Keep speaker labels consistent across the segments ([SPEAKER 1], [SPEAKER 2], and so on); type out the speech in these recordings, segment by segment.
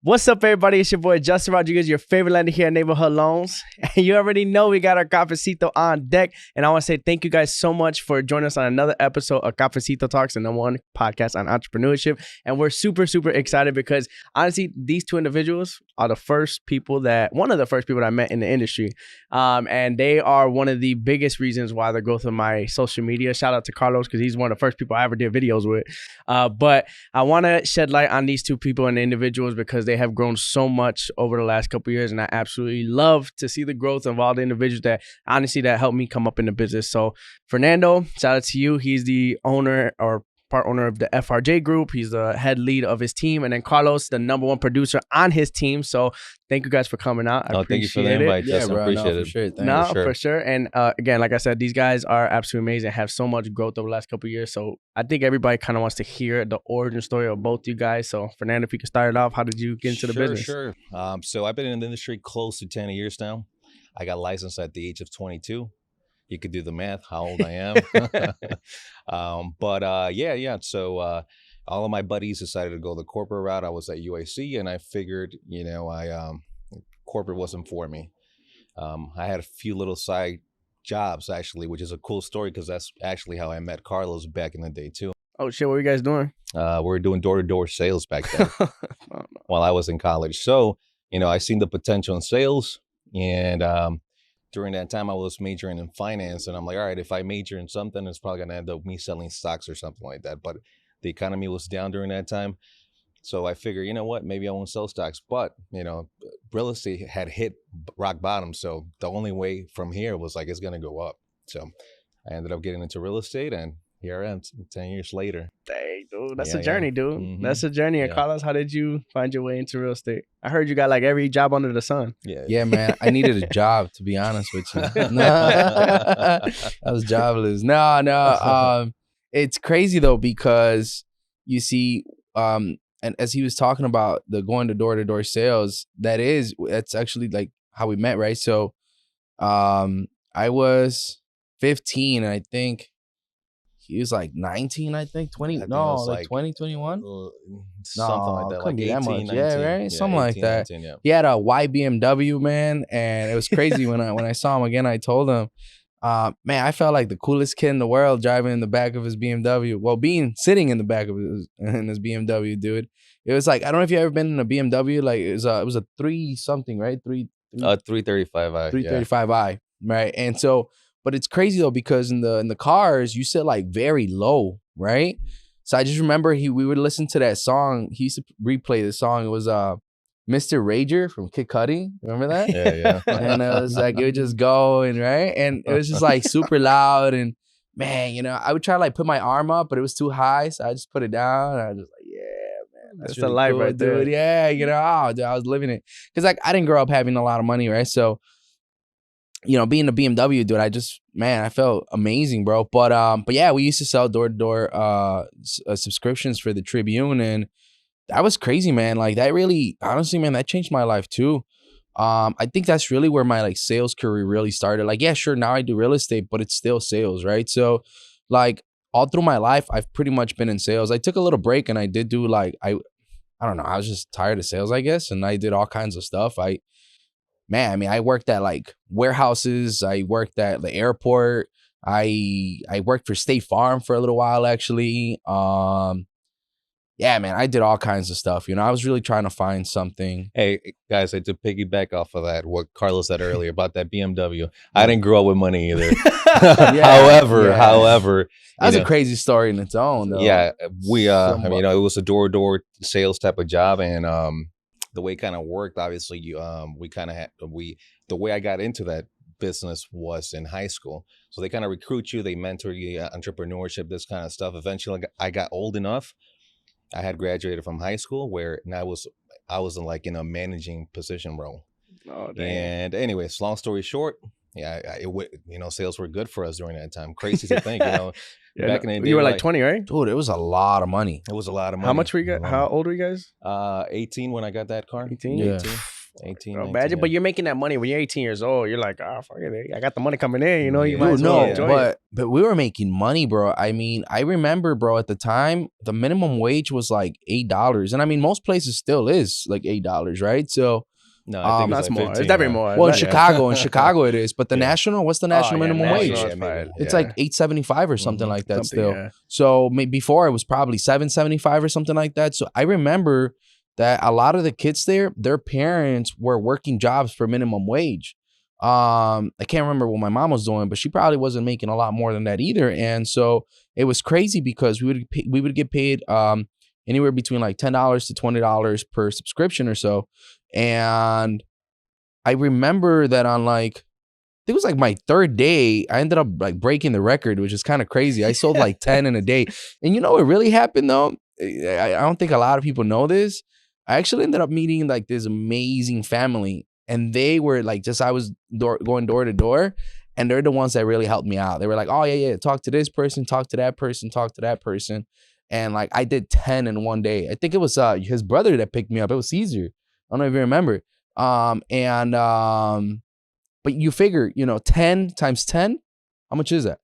[SPEAKER 1] What's up, everybody? It's your boy Justin Rodriguez, your favorite lender here at Neighborhood Loans. And you already know we got our Cafecito on deck. And I want to say thank you guys so much for joining us on another episode of Cafecito Talks, the #1 podcast on entrepreneurship. And we're super, super excited because honestly, these two individuals are one of the first people that I met in the industry. And they are one of the biggest reasons why the growth of my social media. Shout out to Carlos because he's one of the first people I ever did videos with. But I want to shed light on these two people and individuals because they have grown so much over the last couple of years, and I absolutely love to see the growth of all the individuals that honestly that helped me come up in the business. So Fernando, shout out to you. He's the owner or part owner of the FRJ group. He's the head lead of his team, and then Carlos, the #1 producer on his team. So thank you guys for coming out. I appreciate
[SPEAKER 2] thank you for the invite, Justin. Appreciate it.
[SPEAKER 1] For sure. And again, like I said, these guys are absolutely amazing. Have so much growth over the last couple of years. So I think everybody kind of wants to hear the origin story of both you guys. So Fernando, if you could start it off, how did you get into the business?
[SPEAKER 2] Sure. So I've been in the industry close to 10 years now. I got licensed at the age of 22. You could do the math, how old I am. So all of my buddies decided to go the corporate route. I was at UAC, and I figured, corporate wasn't for me. I had a few little side jobs, actually, which is a cool story because that's actually how I met Carlos back in the day, too.
[SPEAKER 1] Oh, shit. What were you guys doing?
[SPEAKER 2] We were doing door-to-door sales back then while I was in college. So, I seen the potential in sales, and during that time, I was majoring in finance, and I'm like, all right, if I major in something, it's probably going to end up me selling stocks or something like that. But the economy was down during that time. So I figured, you know what, maybe I won't sell stocks. But, real estate had hit rock bottom. So the only way from here was like, it's going to go up. So I ended up getting into real estate, and here I am 10 years later.
[SPEAKER 1] Dang, dude. That's a journey, dude.
[SPEAKER 2] Mm-hmm.
[SPEAKER 1] That's a journey. And Carlos, how did you find your way into real estate? I heard you got like every job under the sun.
[SPEAKER 3] Yeah, man. I needed a job, to be honest with you. I was jobless. No. It's crazy, though, because you see, and as he was talking about the going to door sales, that's actually like how we met, right? So I was 15, and I think he was like 19, I think 20. No, like 20, 21.
[SPEAKER 2] Something like that.
[SPEAKER 3] Couldn't be
[SPEAKER 2] 18,
[SPEAKER 3] that much.
[SPEAKER 2] 19.
[SPEAKER 3] Yeah, right.
[SPEAKER 2] Yeah,
[SPEAKER 3] something
[SPEAKER 2] 18,
[SPEAKER 3] like that.
[SPEAKER 2] 19, yeah.
[SPEAKER 3] He had a white BMW, man, and it was crazy when I saw him again. I told him, man, I felt like the coolest kid in the world driving in the back of his BMW. Well, sitting in the back of his BMW, dude. It was like, I don't know if you ever been in a BMW. Like it was a 3-something, right?
[SPEAKER 2] 335i.
[SPEAKER 3] 335i, right? And so. But it's crazy though because in the cars you sit like very low, right? So I just remember we would listen to that song. He used to replay the song. It was Mr. Rager from Kid Cudi. Remember that?
[SPEAKER 2] Yeah.
[SPEAKER 3] And it was like it would just go and right, and it was just like super loud. And man, I would try to like put my arm up, but it was too high, so I just put it down. And I was just like, yeah, man,
[SPEAKER 1] that's really the life, cool, right there.
[SPEAKER 3] Dude. Yeah, dude, I was living it because like I didn't grow up having a lot of money, right? So. Being a BMW dude, I felt amazing, bro. But yeah, we used to sell door-to-door subscriptions for the Tribune, and that was crazy, man. Like that really, honestly, man, that changed my life too. I think that's really where my like sales career really started. Like, yeah, sure, now I do real estate, but it's still sales, right? So, like all through my life, I've pretty much been in sales. I took a little break, and I did do like I don't know, I was just tired of sales, I guess, and I did all kinds of stuff. I worked at like warehouses. I worked at the airport. I worked for State Farm for a little while, actually. Yeah, man, I did all kinds of stuff. I was really trying to find something.
[SPEAKER 2] Hey, guys, I had to piggyback off of that, what Carlos said earlier about that BMW. I didn't grow up with money either. However,
[SPEAKER 3] that's a crazy story in its own, though.
[SPEAKER 2] Yeah, it was a door-to-door sales type of job, and the way it kind of worked, obviously, the way I got into that business was in high school. So they kind of recruit you, they mentor you, entrepreneurship, this kind of stuff. Eventually, I got old enough. I had graduated from high school I was in like in a managing position role.
[SPEAKER 1] Oh, damn.
[SPEAKER 2] And anyways, long story short, sales were good for us during that time. Crazy to think, back in the day.
[SPEAKER 1] You were like 20, right?
[SPEAKER 3] Dude, it was a lot of money.
[SPEAKER 2] It was a lot of money.
[SPEAKER 1] How much were you guys? How old were you guys?
[SPEAKER 2] 18 when I got that car.
[SPEAKER 1] 18?
[SPEAKER 3] Yeah.
[SPEAKER 2] 18. 18,
[SPEAKER 1] Bro,
[SPEAKER 2] 19,
[SPEAKER 1] imagine,
[SPEAKER 2] yeah.
[SPEAKER 1] but you're making that money when you're 18 years old. You're like, oh, fuck it, I got the money coming in. You know, you
[SPEAKER 2] Yeah.
[SPEAKER 1] might
[SPEAKER 3] Dude,
[SPEAKER 1] as well
[SPEAKER 3] no,
[SPEAKER 1] enjoy it.
[SPEAKER 3] but we were making money, bro. I mean, I remember, bro, at the time, the minimum wage was like $8. And I mean, most places still is like $8, right? So,
[SPEAKER 2] No, I think it's
[SPEAKER 1] That's
[SPEAKER 2] like
[SPEAKER 1] more.
[SPEAKER 2] 15
[SPEAKER 1] It's definitely
[SPEAKER 2] now.
[SPEAKER 1] more.
[SPEAKER 3] well, in
[SPEAKER 1] Yeah.
[SPEAKER 3] Chicago it is. But the
[SPEAKER 2] Yeah.
[SPEAKER 3] national, what's the
[SPEAKER 1] Oh,
[SPEAKER 3] national
[SPEAKER 1] yeah,
[SPEAKER 3] minimum
[SPEAKER 1] national
[SPEAKER 3] wage?
[SPEAKER 1] is fine.
[SPEAKER 2] maybe.
[SPEAKER 3] It's
[SPEAKER 1] Yeah.
[SPEAKER 3] like $8.75 or something
[SPEAKER 2] Mhm.
[SPEAKER 3] like that
[SPEAKER 1] Something,
[SPEAKER 3] still.
[SPEAKER 1] yeah.
[SPEAKER 3] So before it was probably $7.75 or something like that. So I remember that a lot of the kids there, their parents were working jobs for minimum wage. I can't remember what my mom was doing, but she probably wasn't making a lot more than that either. And so it was crazy because we would get paid anywhere between like $10 to $20 per subscription or so. And I remember that on like, I think it was like my third day, I ended up like breaking the record, which is kind of crazy. I sold like 10 in a day. And you know what really happened though? I don't think a lot of people know this. I actually ended up meeting like this amazing family. And they were like, I was going door to door. And they're the ones that really helped me out. They were like, oh, yeah, talk to this person, talk to that person, talk to that person. And like I did 10 in one day. I think it was his brother that picked me up. It was Caesar. I don't know if you remember. But you figure, 10 times 10, how much is that?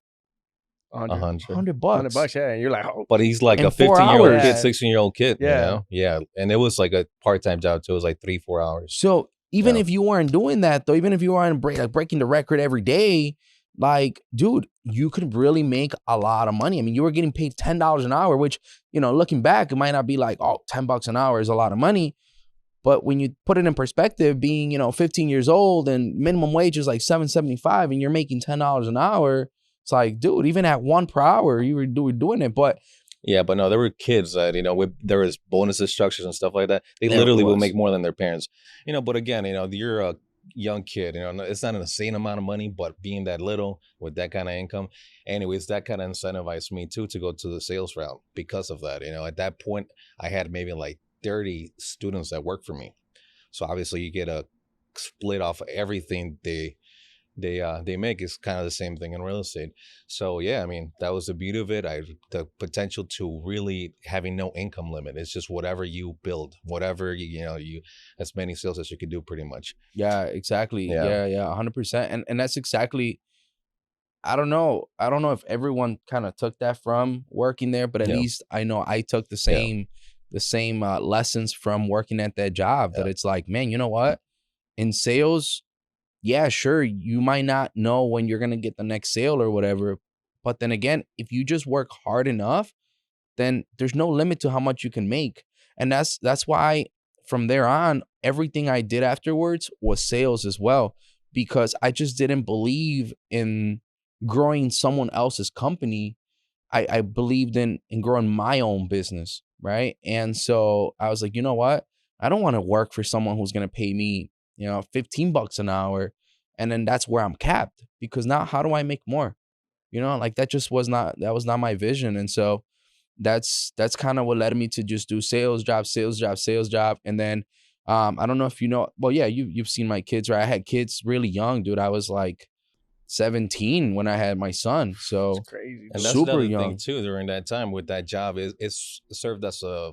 [SPEAKER 2] 100.
[SPEAKER 3] $100.
[SPEAKER 1] $100, yeah. And you're like, oh,
[SPEAKER 2] But he's like
[SPEAKER 3] In
[SPEAKER 2] a
[SPEAKER 3] 4
[SPEAKER 2] 15-year-old
[SPEAKER 3] hours.
[SPEAKER 2] kid, 16-year-old kid,
[SPEAKER 1] Yeah.
[SPEAKER 2] you know? Yeah. And it was like a part-time job too. It was like 3-4 hours.
[SPEAKER 3] So even
[SPEAKER 2] Yeah.
[SPEAKER 3] if you weren't doing that, though, even if you weren't breaking the record every day, like, dude, you could really make a lot of money. I mean, you were getting paid $10 an hour, which, looking back, it might not be like, oh, $10 an hour is a lot of money. But when you put it in perspective, being, 15 years old and minimum wage is like $7.75 and you're making $10 an hour, it's like, dude, even at $1 per hour, you were doing it. But
[SPEAKER 2] Yeah, but no, there were kids that, there was bonuses structures and stuff like that. They
[SPEAKER 3] There
[SPEAKER 2] literally will
[SPEAKER 3] was.
[SPEAKER 2] make more than their parents. But again, you're a young kid, it's not an insane amount of money, but being that little with that kind of income, anyways, that kind of incentivized me too to go to the sales route because of that. At that point, I had maybe like 30 students that work for me. So obviously you get a split off of everything they make. Is kind of the same thing in real estate. So yeah, I mean, that was the beauty of it. The potential to really having no income limit. It's just whatever you build, whatever you as many sales as you can do, pretty much.
[SPEAKER 3] yeah, exactly.
[SPEAKER 2] Yeah.
[SPEAKER 3] Yeah, 100%. And that's exactly, I don't know if everyone kind of took that from working there, but at
[SPEAKER 2] Yeah.
[SPEAKER 3] least I know I took the same lessons from working at that job. That
[SPEAKER 2] Yeah.
[SPEAKER 3] it's like, man, you know what? In sales, yeah, sure, you might not know when you're gonna get the next sale or whatever, but then again, if you just work hard enough, then there's no limit to how much you can make. And that's why from there on, everything I did afterwards was sales as well, because I just didn't believe in growing someone else's company. I believed in growing my own business, right? And so I was like, you know what? I don't want to work for someone who's gonna pay me, $15 an hour, and then that's where I'm capped. Because now, how do I make more? Like that was not my vision. And so that's kind of what led me to just do sales job. And then I don't know if well, yeah, you've seen my kids, right? I had kids really young, dude. I was like 17 when I had my son. So
[SPEAKER 1] it's crazy.
[SPEAKER 2] And that's
[SPEAKER 3] super
[SPEAKER 2] another
[SPEAKER 3] young.
[SPEAKER 2] thing too. During that time with that job, it's served as a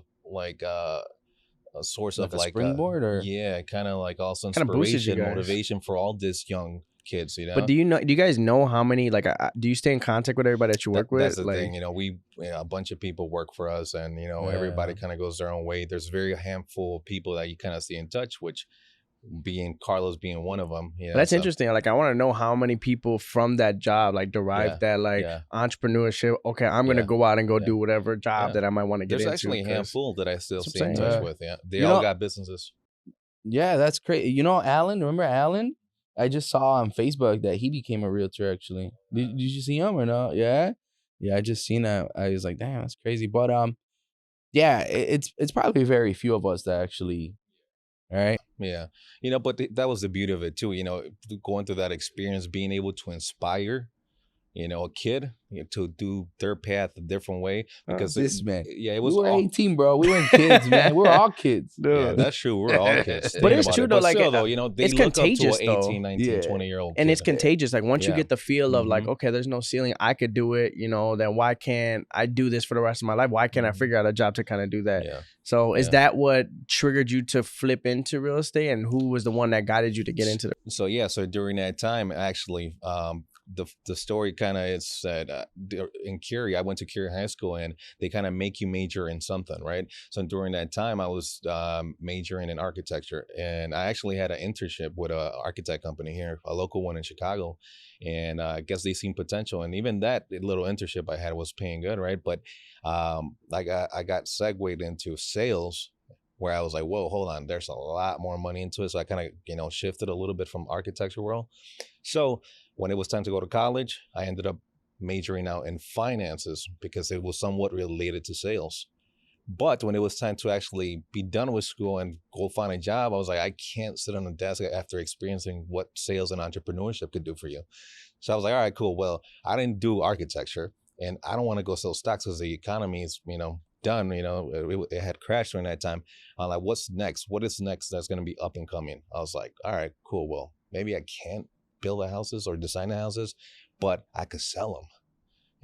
[SPEAKER 2] source
[SPEAKER 3] Like
[SPEAKER 2] of
[SPEAKER 3] a
[SPEAKER 2] like
[SPEAKER 3] springboard, or
[SPEAKER 2] yeah, kind of like also
[SPEAKER 1] Kinda boosted you
[SPEAKER 2] inspiration,
[SPEAKER 1] guys.
[SPEAKER 2] motivation for all these young kids.
[SPEAKER 1] But do you guys know how many, like, do you stay in contact with everybody that you work with?
[SPEAKER 2] That's the
[SPEAKER 1] like,
[SPEAKER 2] thing. A bunch of people work for us, and everybody kind of goes their own way. There's very handful of people that you kind of stay in touch, which being Carlos being one of them.
[SPEAKER 1] that's interesting. Like, I want to know how many people from that job like derive that like
[SPEAKER 2] yeah.
[SPEAKER 1] entrepreneurship. Okay, I'm gonna
[SPEAKER 2] Yeah.
[SPEAKER 1] go out and go
[SPEAKER 2] Yeah.
[SPEAKER 1] do whatever job
[SPEAKER 2] Yeah.
[SPEAKER 1] that I might want to get
[SPEAKER 2] There's
[SPEAKER 1] into.
[SPEAKER 2] actually a
[SPEAKER 1] 'cause-
[SPEAKER 2] handful that I still
[SPEAKER 1] That's what
[SPEAKER 2] stay
[SPEAKER 1] I'm
[SPEAKER 2] in
[SPEAKER 1] saying.
[SPEAKER 2] touch
[SPEAKER 3] Yeah.
[SPEAKER 2] with. Yeah, they
[SPEAKER 3] You
[SPEAKER 2] all
[SPEAKER 3] know-
[SPEAKER 2] got businesses.
[SPEAKER 3] yeah, that's crazy. Alan, remember Alan? I just saw on Facebook that he became a realtor actually. Did you see him or no? Yeah, I just seen that. I was like, damn, that's crazy. But yeah, it's probably very few of us that actually, right?
[SPEAKER 2] Yeah, but that was the beauty of it too. Going through that experience, being able to inspire, a kid to do their path a different way because
[SPEAKER 3] This man.
[SPEAKER 2] it was
[SPEAKER 3] We were
[SPEAKER 2] all,
[SPEAKER 3] 18, bro. We weren't kids, man. We're all kids.
[SPEAKER 2] yeah, that's true. We're all kids.
[SPEAKER 1] But
[SPEAKER 2] Thinking
[SPEAKER 1] it's
[SPEAKER 2] about
[SPEAKER 1] true
[SPEAKER 2] it.
[SPEAKER 1] though,
[SPEAKER 2] But
[SPEAKER 1] like
[SPEAKER 2] still though, they
[SPEAKER 1] it's
[SPEAKER 2] look up to
[SPEAKER 1] contagious
[SPEAKER 2] an
[SPEAKER 1] though.
[SPEAKER 2] 18, 19,
[SPEAKER 3] Yeah.
[SPEAKER 2] 20-year-old
[SPEAKER 1] And
[SPEAKER 2] kid.
[SPEAKER 1] it's contagious. Like once you
[SPEAKER 2] Yeah.
[SPEAKER 1] get the feel of like,
[SPEAKER 2] Mhm.
[SPEAKER 1] okay, there's no ceiling. I could do it, then why can't I do this for the rest of my life? Why can't I figure out a job to kind of do that?
[SPEAKER 2] Yeah.
[SPEAKER 1] So is
[SPEAKER 2] Yeah.
[SPEAKER 1] that what triggered you to flip into real estate, and who was the one that guided you to get into it?
[SPEAKER 2] So during that time, actually, the story kind of is that in Curie, I went to Curie High School, and they kind of make you major in something, right? So during that time, I was majoring in architecture, and I actually had an internship with an architect company here, a local one in Chicago, and I guess they seen potential, and even that little internship I had was paying good, right? But I got segued into sales, where I was like, whoa, hold on, there's a lot more money into it. So I kind of, shifted a little bit from architecture world. So when it was time to go to college, I ended up majoring out in finances because it was somewhat related to sales. But when it was time to actually be done with school and go find a job, I was like, I can't sit on a desk after experiencing what sales and entrepreneurship could do for you. So I was like, all right, cool. Well, I didn't do architecture, and I don't want to go sell stocks because the economy is, done. It had crashed during that time. I'm like, what's next? What is next that's going to be up and coming? I was like, all right, cool. Well, maybe I can't build the houses or design the houses, but I could sell them.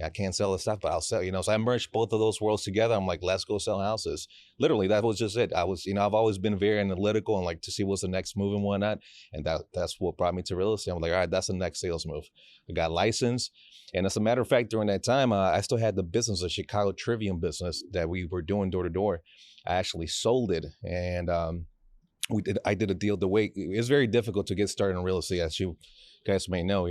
[SPEAKER 2] I can't sell the stuff, but I'll sell, so I merged both of those worlds together. I'm like, let's go sell houses. Literally, that was just it. I was, I've always been very analytical and like to see what's the next move and whatnot. And that's what brought me to real estate. I'm like, all right, that's the next sales move. I got licensed. And as a matter of fact, during that time, I still had the business, a Chicago Trivium business that we were doing door to door. I actually sold it. And I did a deal the way it's very difficult to get started in real estate, as you guys may know,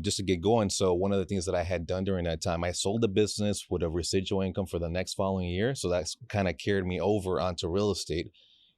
[SPEAKER 2] just to get going. So one of the things that I had done during that time, I sold the business with a residual income for the next following year. So that's kind of carried me over onto real estate.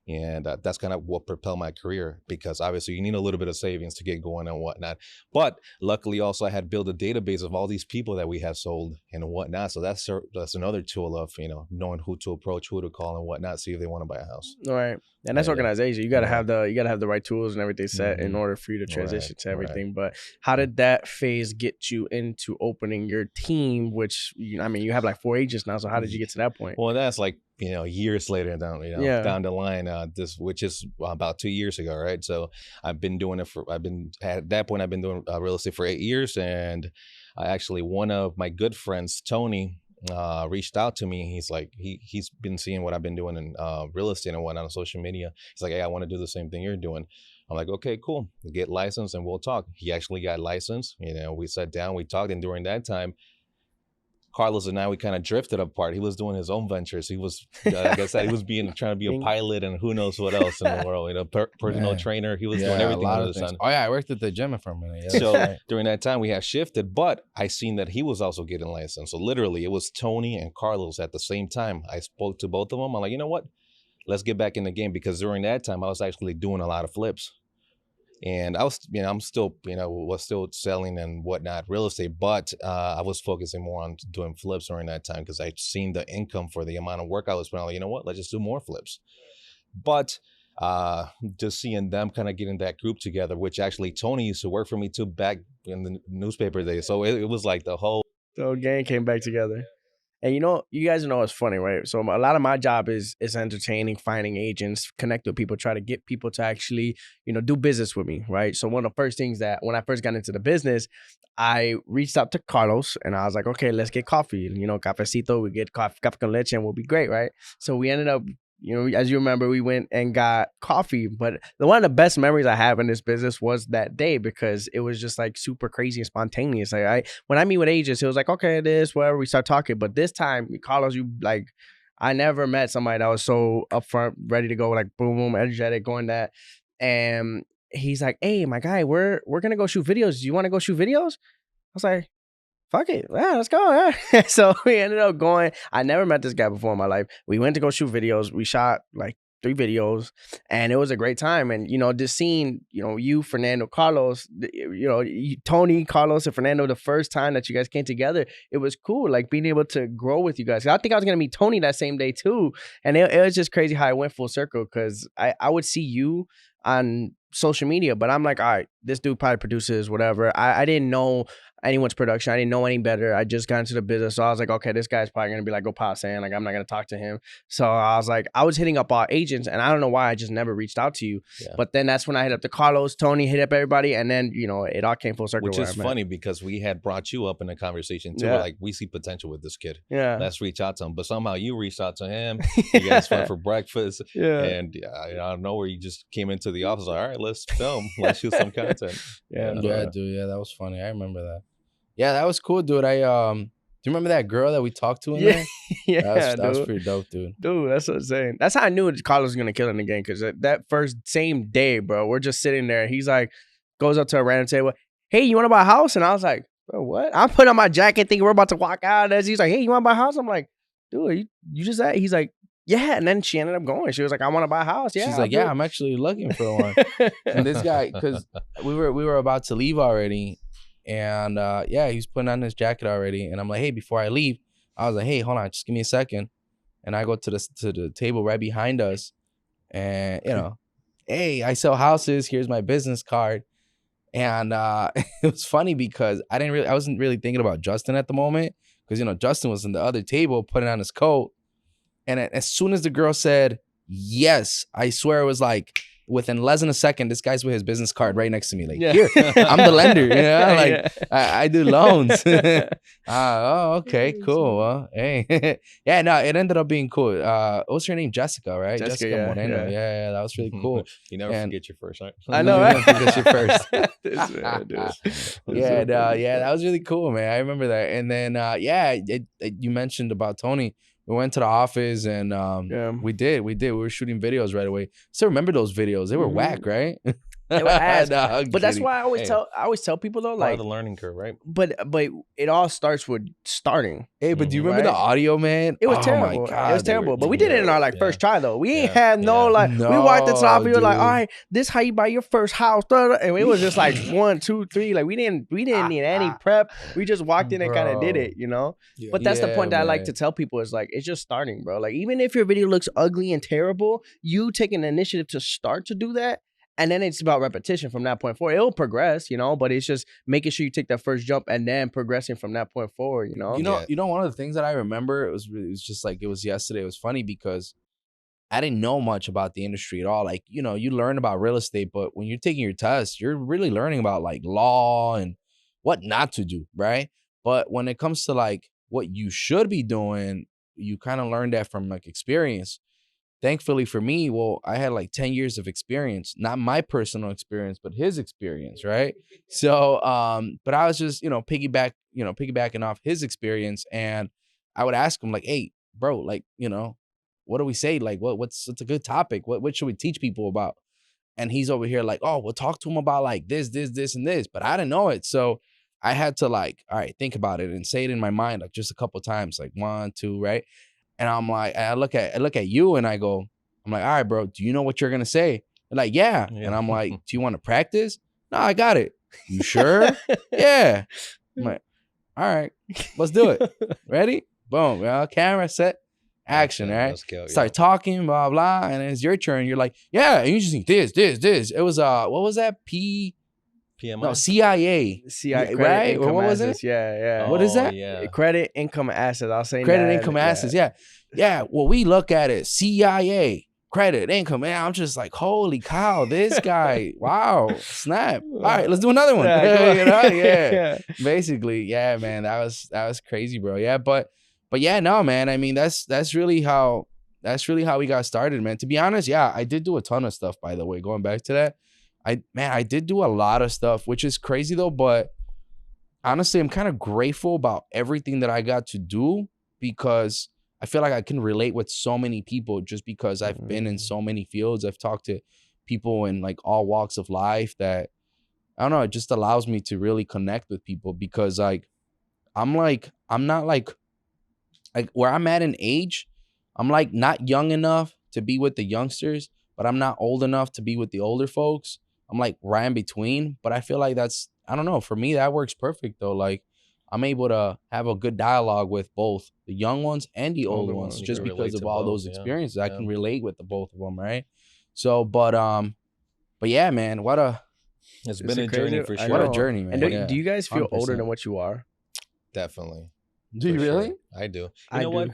[SPEAKER 2] And that's kind of what propelled my career, because obviously you need a little bit of savings to get going and whatnot. But luckily also I had built a database of all these people that we have sold and whatnot. So that's another tool of, knowing who to approach, who to call and whatnot, see if they want to buy a house.
[SPEAKER 1] All right. And that's organization. You gotta have the right tools and everything set in order for you to transition to everything. But how did that phase get you into opening your team? Which you have like 4 agents now. So how did you get to that point?
[SPEAKER 2] Well, that's like years later down the line. Which is about 2 years ago, right? So I've been doing it at that point I've been doing real estate for 8 years, and I actually, one of my good friends, Tony, reached out to me. He's like, he's been seeing what I've been doing in real estate and whatnot on social media. He's like, hey, I want to do the same thing you're doing. I'm like, okay, cool. Get licensed and we'll talk. He actually got licensed. We sat down, we talked, and during that time, Carlos and I, we kind of drifted apart. He was doing his own ventures. He was, like I said, he was trying to be a pilot and who knows what else in the world. Personal trainer. He was doing everything under the sun.
[SPEAKER 3] Oh yeah, I worked at the gym for a minute.
[SPEAKER 2] Yeah, so during that time, we had shifted, but I seen that he was also getting licensed. So literally, it was Tony and Carlos at the same time. I spoke to both of them. I'm like, you know what? Let's get back in the game, because during that time, I was actually doing a lot of flips. And I was, I'm still, was still selling and whatnot, real estate, but I was focusing more on doing flips during that time because I'd seen the income for the amount of work I was putting. Like, you know what, let's just do more flips. But just seeing them kind of getting that group together, which actually Tony used to work for me too back in the newspaper days. So it was like the whole
[SPEAKER 1] gang came back together. And you guys know it's funny, right? So a lot of my job is entertaining, finding agents, connect with people, try to get people to actually, do business with me, right? So one of the first things that when I first got into the business, I reached out to Carlos and I was like, okay, let's get coffee. Cafecito, we get coffee con leche and we'll be great, right? So we ended up, as you remember, we went and got coffee. But one of the best memories I have in this business was that day, because it was just like super crazy and spontaneous. Like when I meet with agents, it was like, okay, this, whatever, we start talking. But this time, Carlos, I never met somebody that was so upfront, ready to go, like boom, boom, energetic, going that. And he's like, hey, my guy, we're gonna go shoot videos. Do you want to go shoot videos? I was like, fuck it. Yeah, let's go. Yeah. So we ended up going. I never met this guy before in my life. We went to go shoot videos. We shot like 3 videos and it was a great time. And, just seeing, you, Fernando, Carlos, Tony, Carlos, and Fernando, the first time that you guys came together, it was cool. Like being able to grow with you guys. I think I was going to meet Tony that same day too. And it was just crazy how it went full circle, because I would see you on social media, but I'm like, all right, this dude probably produces whatever. I didn't know anyone's production. I didn't know any better. I just got into the business. So I was like, okay, this guy's probably going to be like, go pot sand. Like, I'm not going to talk to him. So I was like, I was hitting up our agents, and I don't know why I just never reached out to you. Yeah. But then that's when I hit up the Carlos, Tony, hit up everybody. And then, you know, it all came full circle.
[SPEAKER 2] Which is funny because we had brought you up in a conversation too.
[SPEAKER 1] Yeah.
[SPEAKER 2] We're like, we see potential with this kid.
[SPEAKER 1] Yeah.
[SPEAKER 2] Let's reach out to him. But somehow you reached out to him. You guys went for breakfast.
[SPEAKER 1] Yeah.
[SPEAKER 2] And I don't know where you just came into the office. Like, all right, let's film. Let's shoot some content.
[SPEAKER 3] Yeah, dude. Yeah, that was funny. I remember that. Yeah, that was cool, dude. Do you remember that girl that we talked to in there?
[SPEAKER 1] Yeah,
[SPEAKER 3] that was pretty dope, dude.
[SPEAKER 1] Dude, that's what I'm saying. That's how I knew Carlos was gonna kill it in the game, because that first same day, bro, we're just sitting there. He's like, goes up to a random table. Hey, you want to buy a house? And I was like, bro, what? I'm putting on my jacket, thinking we're about to walk out. As he's like, hey, you want to buy a house? I'm like, dude, you just that? He's like, yeah. And then she ended up going. She was like, I want to buy a house. Yeah.
[SPEAKER 3] She's like, yeah, I'm actually looking for one. And this guy, because we were about to leave already. And yeah, he was putting on his jacket already, and I'm like, hey, before I leave, I was like, hey, hold on, just give me a second. And I go to the table right behind us, and you know, hey, I sell houses. Here's my business card. And it was funny because I wasn't really thinking about Justin at the moment, because you know Justin was in the other table putting on his coat, and as soon as the girl said yes, I swear it was like, within less than a second, this guy's with his business card right next to me. Like, here, I'm the lender. You know, like I do loans. Oh, okay, cool. Well, hey, yeah, no, it ended up being cool. What was her name? Jessica, right? Jessica Moreno. Yeah, that was really cool.
[SPEAKER 2] You never forget your first, right?
[SPEAKER 1] I know, right?
[SPEAKER 3] Forget your first.
[SPEAKER 1] Yeah,
[SPEAKER 3] that was really cool, man. I remember that. And then, you mentioned about Tony. We went to the office and we did. We were shooting videos right away. Still remember those videos? They were whack, right?
[SPEAKER 1] They were ass. But that's why I always tell people though, like
[SPEAKER 2] the learning curve, right?
[SPEAKER 1] But it all starts with starting.
[SPEAKER 3] Hey, but do you remember the audio, man?
[SPEAKER 1] It was terrible.
[SPEAKER 3] God,
[SPEAKER 1] it was terrible. But we did it in our first try though. We ain't had we walked into the office. We were like, all right, this how you buy your first house. And it was just like 1, 2, 3. Like we didn't need any prep. We just walked in and kind of did it, you know. But that's the point that I like to tell people is like, it's just starting, bro. Like even if your video looks ugly and terrible, you take an initiative to start to do that. And then it's about repetition from that point forward. It'll progress, you know, but it's just making sure you take that first jump and then progressing from that point forward, you know?
[SPEAKER 3] You know, one of the things that I remember, it was just like, it was yesterday. It was funny because I didn't know much about the industry at all. Like, you know, you learn about real estate, but when you're taking your test, you're really learning about like law and what not to do, right? But when it comes to like what you should be doing, you kind of learn that from like experience. Thankfully for me, well, I had like 10 years of experience, not my personal experience, but his experience, right? So, but I was just, piggybacking off his experience, and I would ask him like, hey, bro, like, you know, what do we say? Like, what's a good topic? What should we teach people about? And he's over here like, oh, we'll talk to him about like this, and this, but I didn't know it. So I had to like, all right, think about it and say it in my mind, like just a couple of times, like 1, 2, right? And I'm like, I look at you and I'm like, all right, bro, do you know what you're going to say? They're like, yeah. And I'm like, do you want to practice? No, I got it. You sure? Yeah. I'm like, all right, let's do it. Ready? Boom. Well, camera, set, action, right? Start talking, blah, blah. And it's your turn. You're like, yeah, and you just need this. It was, what was that?
[SPEAKER 2] PMI?
[SPEAKER 3] No, CIA.
[SPEAKER 1] CIA,
[SPEAKER 3] right? What was
[SPEAKER 1] it? Yeah.
[SPEAKER 3] What is that?
[SPEAKER 2] Yeah.
[SPEAKER 1] Credit, income, assets. I'll say
[SPEAKER 3] credit, income, assets. Yeah. Well, we look at it. CIA, credit, income. Man, I'm just like, holy cow, this guy. Wow, snap. All right, let's do another one. Yeah. Basically, yeah, man, that was crazy, bro. Yeah, but yeah, no, man. I mean, that's really how we got started, man. To be honest, yeah, I did do a ton of stuff. By the way, going back to that. I did do a lot of stuff, which is crazy though, but honestly, I'm kind of grateful about everything that I got to do, because I feel like I can relate with so many people just because I've been in so many fields. I've talked to people in like all walks of life that, I don't know, it just allows me to really connect with people, because like, I'm not like where I'm at in age, I'm like not young enough to be with the youngsters, but I'm not old enough to be with the older folks. I'm like right in between, but I feel like I don't know, for me, that works perfect though. Like I'm able to have a good dialogue with both the young ones and the older ones, just because of all those experiences. I can relate with the both of them, right? So, but yeah, man, what a
[SPEAKER 2] It's
[SPEAKER 1] Is
[SPEAKER 2] been
[SPEAKER 1] it
[SPEAKER 2] a journey
[SPEAKER 1] crazy?
[SPEAKER 2] for
[SPEAKER 1] I
[SPEAKER 2] sure.
[SPEAKER 3] What a
[SPEAKER 1] know.
[SPEAKER 3] journey, man.
[SPEAKER 1] And do you guys feel older
[SPEAKER 3] 100%.
[SPEAKER 1] than what you are?
[SPEAKER 2] Definitely.
[SPEAKER 3] Do you
[SPEAKER 2] for
[SPEAKER 3] really?
[SPEAKER 2] sure. I do. You
[SPEAKER 1] I
[SPEAKER 2] know
[SPEAKER 1] do.
[SPEAKER 2] what?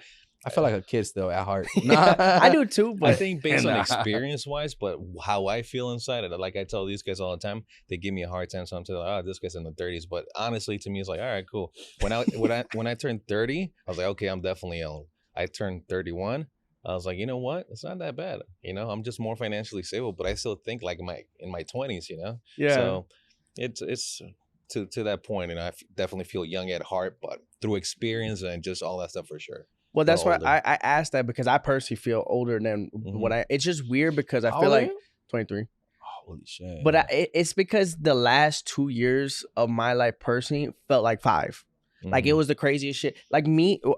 [SPEAKER 3] I feel like a kid still at heart.
[SPEAKER 1] I do too,
[SPEAKER 2] I
[SPEAKER 1] but
[SPEAKER 2] think based on
[SPEAKER 3] Nah.
[SPEAKER 2] experience wise, but how I feel inside it, like I tell these guys all the time, they give me a hard time. Sometimes, like, oh, this guy's in the 30s. But honestly, to me, it's like, all right, cool. When I turned 30, I was like, okay, I'm definitely old. I turned 31. I was like, you know what? It's not that bad. You know, I'm just more financially stable, but I still think like in my 20s. You know,
[SPEAKER 1] yeah.
[SPEAKER 2] So it's to that point, and definitely feel young at heart, but through experience and just all that stuff for sure.
[SPEAKER 1] Well, that's why
[SPEAKER 2] older.
[SPEAKER 1] I asked that because I personally feel older than what I. It's just weird because I
[SPEAKER 3] How
[SPEAKER 1] feel
[SPEAKER 3] old are
[SPEAKER 1] like
[SPEAKER 3] you?
[SPEAKER 1] 23.
[SPEAKER 3] Holy shit.
[SPEAKER 1] But it's because the last 2 years of my life personally felt like 5. Like it
[SPEAKER 2] Mhm.
[SPEAKER 1] was the craziest shit. Like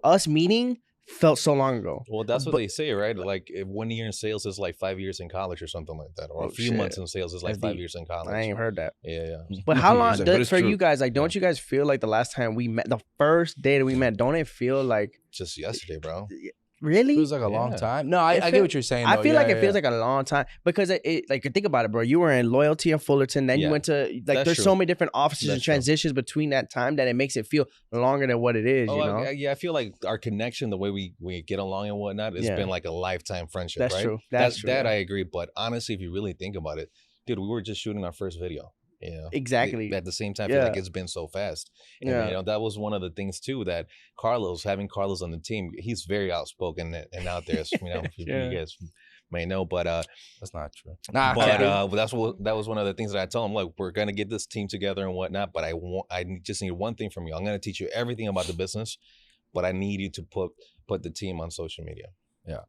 [SPEAKER 1] us meeting felt so long ago.
[SPEAKER 2] Well, that's what
[SPEAKER 1] But-
[SPEAKER 2] they say, right? Like if 1 year in sales is like 5 years in college or something like that, or
[SPEAKER 1] Oh,
[SPEAKER 2] a few
[SPEAKER 1] shit.
[SPEAKER 2] months in sales is like
[SPEAKER 1] That's
[SPEAKER 2] 5
[SPEAKER 1] deep.
[SPEAKER 2] years in college.
[SPEAKER 1] I ain't heard that.
[SPEAKER 2] Yeah.
[SPEAKER 1] But how long
[SPEAKER 3] He's like, but it's
[SPEAKER 1] for
[SPEAKER 3] true.
[SPEAKER 1] you guys? Like, don't you guys feel like the last time we met, the first day that we met, don't it feel like
[SPEAKER 2] Just yesterday, bro.
[SPEAKER 1] really?
[SPEAKER 3] Feels like a long
[SPEAKER 2] Yeah.
[SPEAKER 3] time. No, I
[SPEAKER 1] It
[SPEAKER 3] get
[SPEAKER 1] feel-
[SPEAKER 3] what you're saying.
[SPEAKER 1] I
[SPEAKER 3] though.
[SPEAKER 1] feel
[SPEAKER 3] Yeah,
[SPEAKER 1] like it
[SPEAKER 3] yeah,
[SPEAKER 1] feels
[SPEAKER 3] yeah.
[SPEAKER 1] like a long time because it like think about it, bro. You were in Loyalty and Fullerton, then you
[SPEAKER 2] Yeah.
[SPEAKER 1] went to like
[SPEAKER 2] That's
[SPEAKER 1] there's
[SPEAKER 2] true.
[SPEAKER 1] so many different offices and
[SPEAKER 2] That's true.
[SPEAKER 1] transitions between that time that it makes it feel longer than what it is.
[SPEAKER 2] Oh,
[SPEAKER 1] You know,
[SPEAKER 2] yeah. I feel like our connection, the way we get along and whatnot, it's
[SPEAKER 1] Yeah.
[SPEAKER 2] been like a lifetime friendship,
[SPEAKER 1] That's
[SPEAKER 2] right?
[SPEAKER 1] true. That's true,
[SPEAKER 2] That
[SPEAKER 1] yeah.
[SPEAKER 2] I agree. But honestly, if you really think about it, dude, we were just shooting our first video. You know,
[SPEAKER 1] Exactly.
[SPEAKER 2] At the same time, I feel like
[SPEAKER 1] Yeah.
[SPEAKER 2] it's been so fast. And
[SPEAKER 1] Yeah.
[SPEAKER 2] you know, that was one of the things too that having Carlos on the team, he's very outspoken and out there. So, you know,
[SPEAKER 1] Yeah.
[SPEAKER 2] you guys may know, but
[SPEAKER 3] That's not true. Nah,
[SPEAKER 2] but that was one of the things that I told him. Like, we're gonna get this team together and whatnot, but I just need one thing from you. I'm gonna teach you everything about the business, but I need you to put the team on social media.
[SPEAKER 3] Yeah.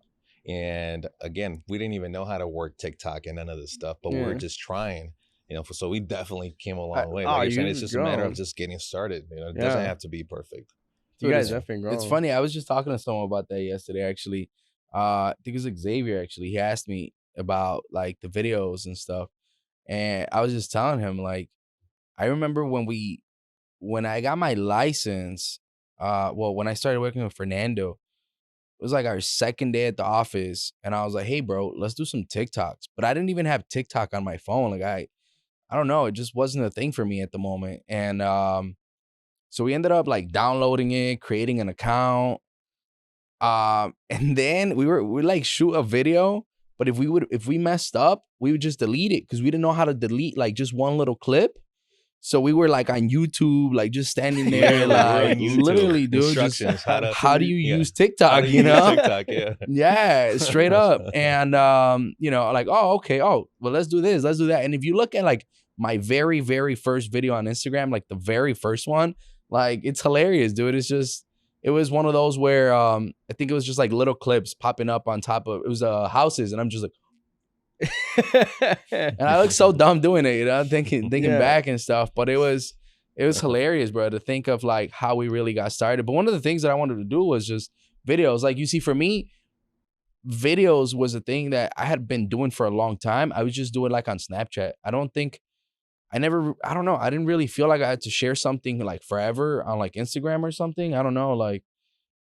[SPEAKER 2] And again, we didn't even know how to work TikTok and none of this stuff, but we were
[SPEAKER 1] Yeah.
[SPEAKER 2] just trying. You know, so we definitely came a long way.
[SPEAKER 1] oh,
[SPEAKER 2] Like you're saying,
[SPEAKER 1] you've
[SPEAKER 2] it's just a matter
[SPEAKER 1] grown.
[SPEAKER 2] of just getting started. You know, it
[SPEAKER 1] Yeah.
[SPEAKER 2] doesn't have to be perfect.
[SPEAKER 1] you
[SPEAKER 3] Dude,
[SPEAKER 1] guys
[SPEAKER 3] it's-
[SPEAKER 1] definitely grown.
[SPEAKER 3] It's funny. I was just talking to someone about that yesterday, actually. I think it was Xavier, actually. He asked me about like the videos and stuff. And I was just telling him, like, I remember when I got my license, when I started working with Fernando, it was like our second day at the office. And I was like, hey, bro, let's do some TikToks. But I didn't even have TikTok on my phone. Like, I don't know. It just wasn't a thing for me at the moment. And so we ended up like downloading it, creating an account. And then we like shoot a video, but if we messed up, we would just delete it because we didn't know how to delete like just one little clip. So we were like on YouTube, like just standing there, like
[SPEAKER 2] YouTube.
[SPEAKER 3] literally, dude. Just,
[SPEAKER 2] Instructions,
[SPEAKER 3] how do you
[SPEAKER 2] yeah.
[SPEAKER 3] use TikTok?
[SPEAKER 2] How do
[SPEAKER 3] You know?
[SPEAKER 2] use TikTok, yeah.
[SPEAKER 3] Yeah, straight up. And like, oh, okay, well, let's do this, let's do that. And if you look at like my very, very first video on Instagram, like the very first one, like it's hilarious, dude. It was one of those where I think it was just like little clips popping up on top of it was houses, and I'm just like, and I look so dumb doing it, you know, thinking
[SPEAKER 1] Yeah.
[SPEAKER 3] back and stuff. But it was hilarious, bro, to think of like how we really got started. But one of the things that I wanted to do was just videos. Like, you see, for me, videos was a thing that I had been doing for a long time. I was just doing like on Snapchat. I don't know. I didn't really feel like I had to share something like forever on like Instagram or something. I don't know. Like,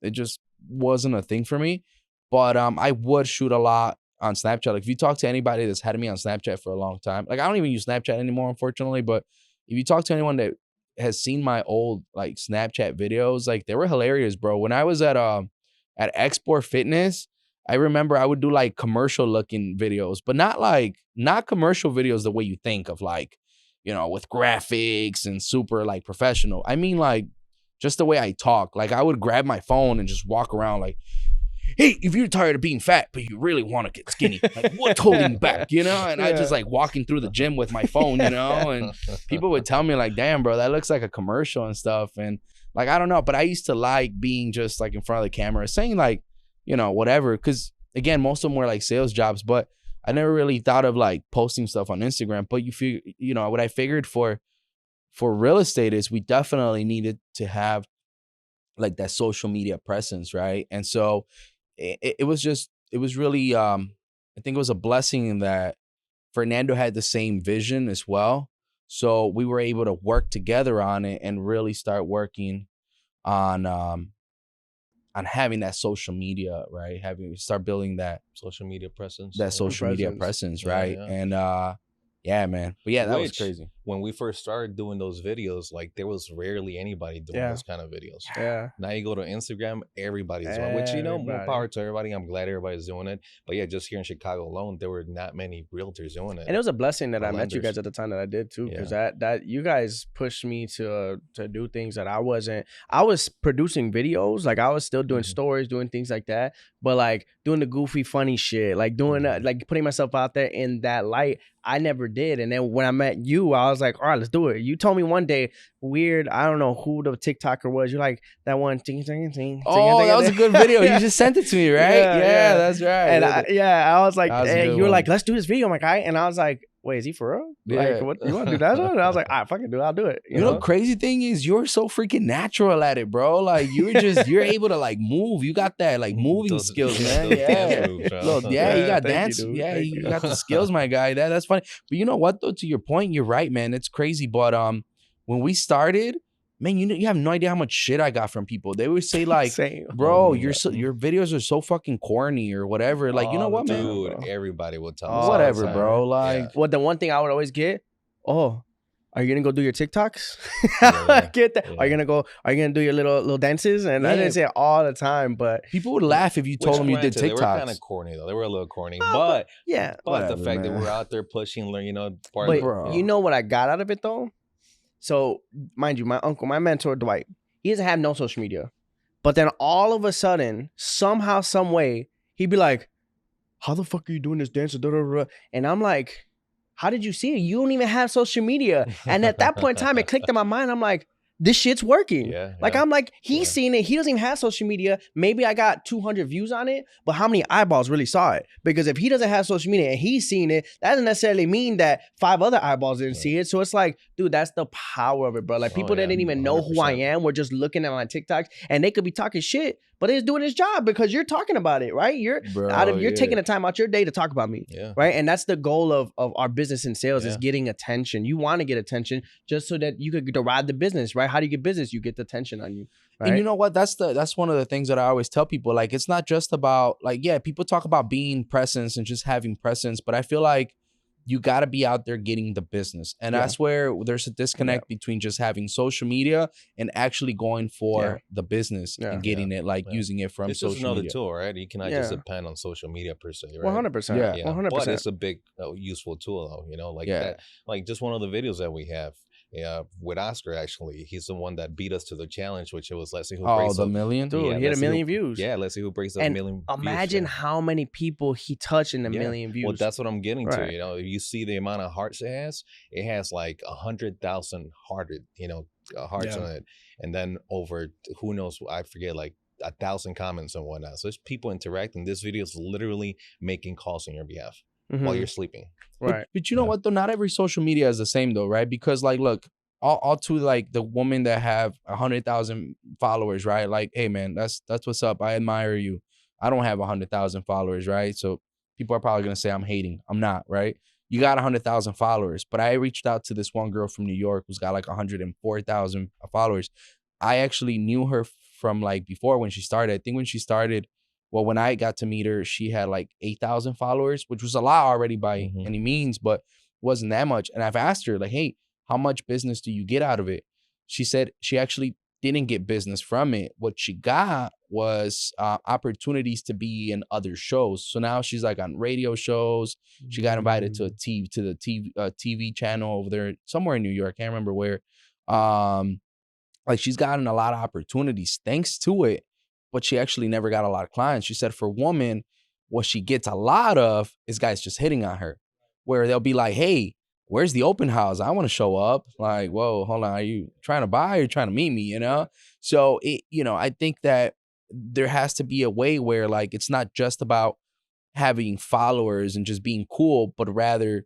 [SPEAKER 3] it just wasn't a thing for me. But I would shoot a lot on Snapchat. Like, if you talk to anybody that's had me on Snapchat for a long time, like I don't even use Snapchat anymore, unfortunately. But if you talk to anyone that has seen my old like Snapchat videos, like they were hilarious, bro. When I was at Export Fitness, I remember I would do like commercial looking videos, but not commercial videos the way you think of, like, you know, with graphics and super like professional. I mean, like just the way I talk. Like, I would grab my phone and just walk around like, hey, if you're tired of being fat, but you really want to get skinny, like what's holding you back, you know? And I just like walking through the gym with my phone, you know? And people would tell me like, damn, bro, that looks like a commercial and stuff. And like, I don't know, but I used to like being just like in front of the camera saying like, you know, whatever. Cause again, most of them were like sales jobs, but I never really thought of like posting stuff on Instagram. But you know, what I figured for real estate is we definitely needed to have like that social media presence, right? And so it was really I think it was a blessing that Fernando had the same vision as well. So we were able to work together on it and really start working on having that social media, right? Start building that
[SPEAKER 2] Social media presence.
[SPEAKER 3] social media
[SPEAKER 1] Presence.
[SPEAKER 3] presence,
[SPEAKER 2] Yeah,
[SPEAKER 3] right?
[SPEAKER 2] yeah.
[SPEAKER 3] And Yeah, man. But yeah, that was
[SPEAKER 2] Which,
[SPEAKER 3] crazy.
[SPEAKER 2] when we first started doing those videos, like there was rarely anybody doing
[SPEAKER 1] Yeah.
[SPEAKER 2] those kind of videos.
[SPEAKER 1] Yeah.
[SPEAKER 2] Now you go to Instagram, everybody's doing it, which, more
[SPEAKER 1] Everybody.
[SPEAKER 2] power to everybody. I'm glad everybody's doing it. But yeah, just here in Chicago alone, there were not many realtors doing it.
[SPEAKER 1] And it was a blessing that
[SPEAKER 2] Or
[SPEAKER 1] I met you
[SPEAKER 2] lenders.
[SPEAKER 1] guys at the time that I did too, because
[SPEAKER 2] Yeah.
[SPEAKER 1] that you guys pushed me to do things that I wasn't. I was producing videos, like I was still doing
[SPEAKER 2] Mhm.
[SPEAKER 1] stories, doing things like that, but like doing the goofy, funny shit, like doing
[SPEAKER 2] Mhm.
[SPEAKER 1] like putting myself out there in that light, I never did. And then when I met you, I was like, all right, let's do it. You told me one day, weird, I don't know who the TikToker was. You're like that one, ting, ting, ting,
[SPEAKER 3] Oh, that was a good video.
[SPEAKER 1] Yeah.
[SPEAKER 3] You just sent it to me, right? Yeah, that's right.
[SPEAKER 1] And I was like,
[SPEAKER 3] That was a
[SPEAKER 1] hey,
[SPEAKER 3] good
[SPEAKER 1] you were
[SPEAKER 3] one.
[SPEAKER 1] like, let's do this video. I'm like, all right. And I was like, wait, is he for real?
[SPEAKER 3] Yeah.
[SPEAKER 1] Like, what you want to do that? And I was like, all right, fucking do it. I'll do it.
[SPEAKER 3] You know, the crazy thing is you're so freaking natural at it, bro. Like you're able to like move. You got that like moving
[SPEAKER 2] Those-
[SPEAKER 3] skills,
[SPEAKER 2] yeah,
[SPEAKER 3] man.
[SPEAKER 2] those
[SPEAKER 3] Yeah.
[SPEAKER 2] dance moves, bro.
[SPEAKER 3] Look, yeah, you got
[SPEAKER 1] Thank you,
[SPEAKER 3] dance.
[SPEAKER 1] dude.
[SPEAKER 3] Yeah,
[SPEAKER 1] Thank
[SPEAKER 3] you
[SPEAKER 1] you.
[SPEAKER 3] got the skills, my guy. That's funny. But you know what though? To your point, you're right, man. It's crazy. But when we started, man, you have no idea how much shit I got from people. They would say like,
[SPEAKER 1] Same.
[SPEAKER 3] bro,
[SPEAKER 2] Oh,
[SPEAKER 3] your videos are so fucking corny or whatever. Like, you know
[SPEAKER 1] All
[SPEAKER 3] what,
[SPEAKER 1] the
[SPEAKER 3] man?
[SPEAKER 1] time.
[SPEAKER 2] Dude,
[SPEAKER 1] bro.
[SPEAKER 2] everybody will tell
[SPEAKER 1] Oh,
[SPEAKER 2] us all the
[SPEAKER 3] Whatever,
[SPEAKER 2] time.
[SPEAKER 3] bro.
[SPEAKER 2] Yeah.
[SPEAKER 3] Like,
[SPEAKER 1] Well, the one thing I would always get, oh, are you gonna go do your TikToks?
[SPEAKER 2] Yeah.
[SPEAKER 1] Get that?
[SPEAKER 2] Yeah.
[SPEAKER 1] Are you gonna do your little dances? And I
[SPEAKER 3] Yeah.
[SPEAKER 1] didn't say it all the time, but
[SPEAKER 3] people would laugh if you told
[SPEAKER 2] Which,
[SPEAKER 3] them you did
[SPEAKER 2] granted, They were kind
[SPEAKER 3] TikToks.
[SPEAKER 2] of corny though. They were a little corny,
[SPEAKER 1] Oh,
[SPEAKER 2] but
[SPEAKER 1] yeah.
[SPEAKER 2] the
[SPEAKER 3] whatever,
[SPEAKER 2] fact that
[SPEAKER 3] man.
[SPEAKER 2] we're out there pushing, part
[SPEAKER 1] But
[SPEAKER 2] of
[SPEAKER 3] bro.
[SPEAKER 1] you know what I got out of it though? So mind you, my uncle, my mentor Dwight, he doesn't have no social media. But then all of a sudden, somehow, some way, he'd be like, how the fuck are you doing this dance? Da, da, da. And I'm like, how did you see it? You don't even have social media. And at that point in time, it clicked in my mind. I'm like, this shit's working.
[SPEAKER 2] Yeah,
[SPEAKER 1] Like,
[SPEAKER 2] yeah.
[SPEAKER 1] I'm like, he's
[SPEAKER 2] Yeah.
[SPEAKER 1] seen it. He doesn't even have social media. Maybe I got 200 views on it, but how many eyeballs really saw it? Because if he doesn't have social media and he's seen it, that doesn't necessarily mean that 5 other eyeballs didn't see it. So it's like, dude, that's the power of it, bro. Like, people
[SPEAKER 2] yeah,
[SPEAKER 1] that didn't even know who I
[SPEAKER 2] 100%.
[SPEAKER 1] am were just looking at my TikToks, and they could be talking shit, but it's doing his job because you're talking about it, right? You're
[SPEAKER 3] Bro,
[SPEAKER 1] taking the time out your day to talk about me.
[SPEAKER 2] Yeah.
[SPEAKER 1] Right. And that's the goal of our business and sales is
[SPEAKER 2] Yeah.
[SPEAKER 1] getting attention. You want to get attention just so that you could derive the business, right? How do you get business? You get the attention on you. Right.
[SPEAKER 3] And you know what? That's one of the things that I always tell people. Like, it's not just about like, yeah, people talk about being presence and just having presence, but I feel like you got to be out there getting the business. And
[SPEAKER 1] Yeah.
[SPEAKER 3] that's where there's a disconnect between just having social media and actually going for the business and getting it, like using it from
[SPEAKER 2] It's just
[SPEAKER 3] social
[SPEAKER 2] another
[SPEAKER 3] media.
[SPEAKER 2] tool, right? You cannot
[SPEAKER 1] Yeah.
[SPEAKER 2] just depend on social media per se, right?
[SPEAKER 1] 100%.
[SPEAKER 3] Yeah.
[SPEAKER 2] Yeah,
[SPEAKER 1] 100%.
[SPEAKER 2] but it's a big useful tool, though. Like that, like just one of the videos that we have, with Oscar. Actually, he's the one that beat us to the challenge, which it was let's see who breaks
[SPEAKER 3] the
[SPEAKER 2] up.
[SPEAKER 3] million.
[SPEAKER 1] Dude,
[SPEAKER 2] Yeah,
[SPEAKER 1] he had
[SPEAKER 2] let's
[SPEAKER 1] a
[SPEAKER 2] see who-
[SPEAKER 1] million views.
[SPEAKER 2] Yeah, let's see who breaks up
[SPEAKER 1] And
[SPEAKER 2] a million.
[SPEAKER 1] Imagine
[SPEAKER 2] views.
[SPEAKER 1] how many people he touched in a
[SPEAKER 2] Yeah.
[SPEAKER 1] million views.
[SPEAKER 2] Well, that's what I'm getting
[SPEAKER 1] Right.
[SPEAKER 2] to. If you see the amount of hearts it has like 100,000 hearts
[SPEAKER 1] Yeah.
[SPEAKER 2] on it, and then over who knows, I forget, like 1,000 comments and whatnot. So there's people interacting. This video is literally making calls on your behalf
[SPEAKER 1] Mhm.
[SPEAKER 2] while you're sleeping.
[SPEAKER 1] Right.
[SPEAKER 3] But you know what though? Not every social media is the same though, right? Because like, look, all to like the women that have 100,000 followers, right? Like, hey man, that's what's up. I admire you. I don't have 100,000 followers, right? So people are probably gonna say I'm hating. I'm not, right? You got 100,000 followers, but I reached out to this one girl from New York who's got like 104,000 followers. I actually knew her from like before when she started. I think when she started, well, when I got to meet her, she had like 8,000 followers, which was a lot already by any means, but wasn't that much. And I've asked her like, hey, how much business do you get out of it? She said she actually didn't get business from it. What she got was opportunities to be in other shows. So now she's like on radio shows. She got invited to the TV channel over there somewhere in New York. Can't remember where. Like she's gotten a lot of opportunities thanks to it, but she actually never got a lot of clients. She said for women, what she gets a lot of is guys just hitting on her, where they'll be like, hey, where's the open house? I want to show up. Like, whoa, hold on. Are you trying to buy or you trying to meet me, So, I think that there has to be a way where like, it's not just about having followers and just being cool, but rather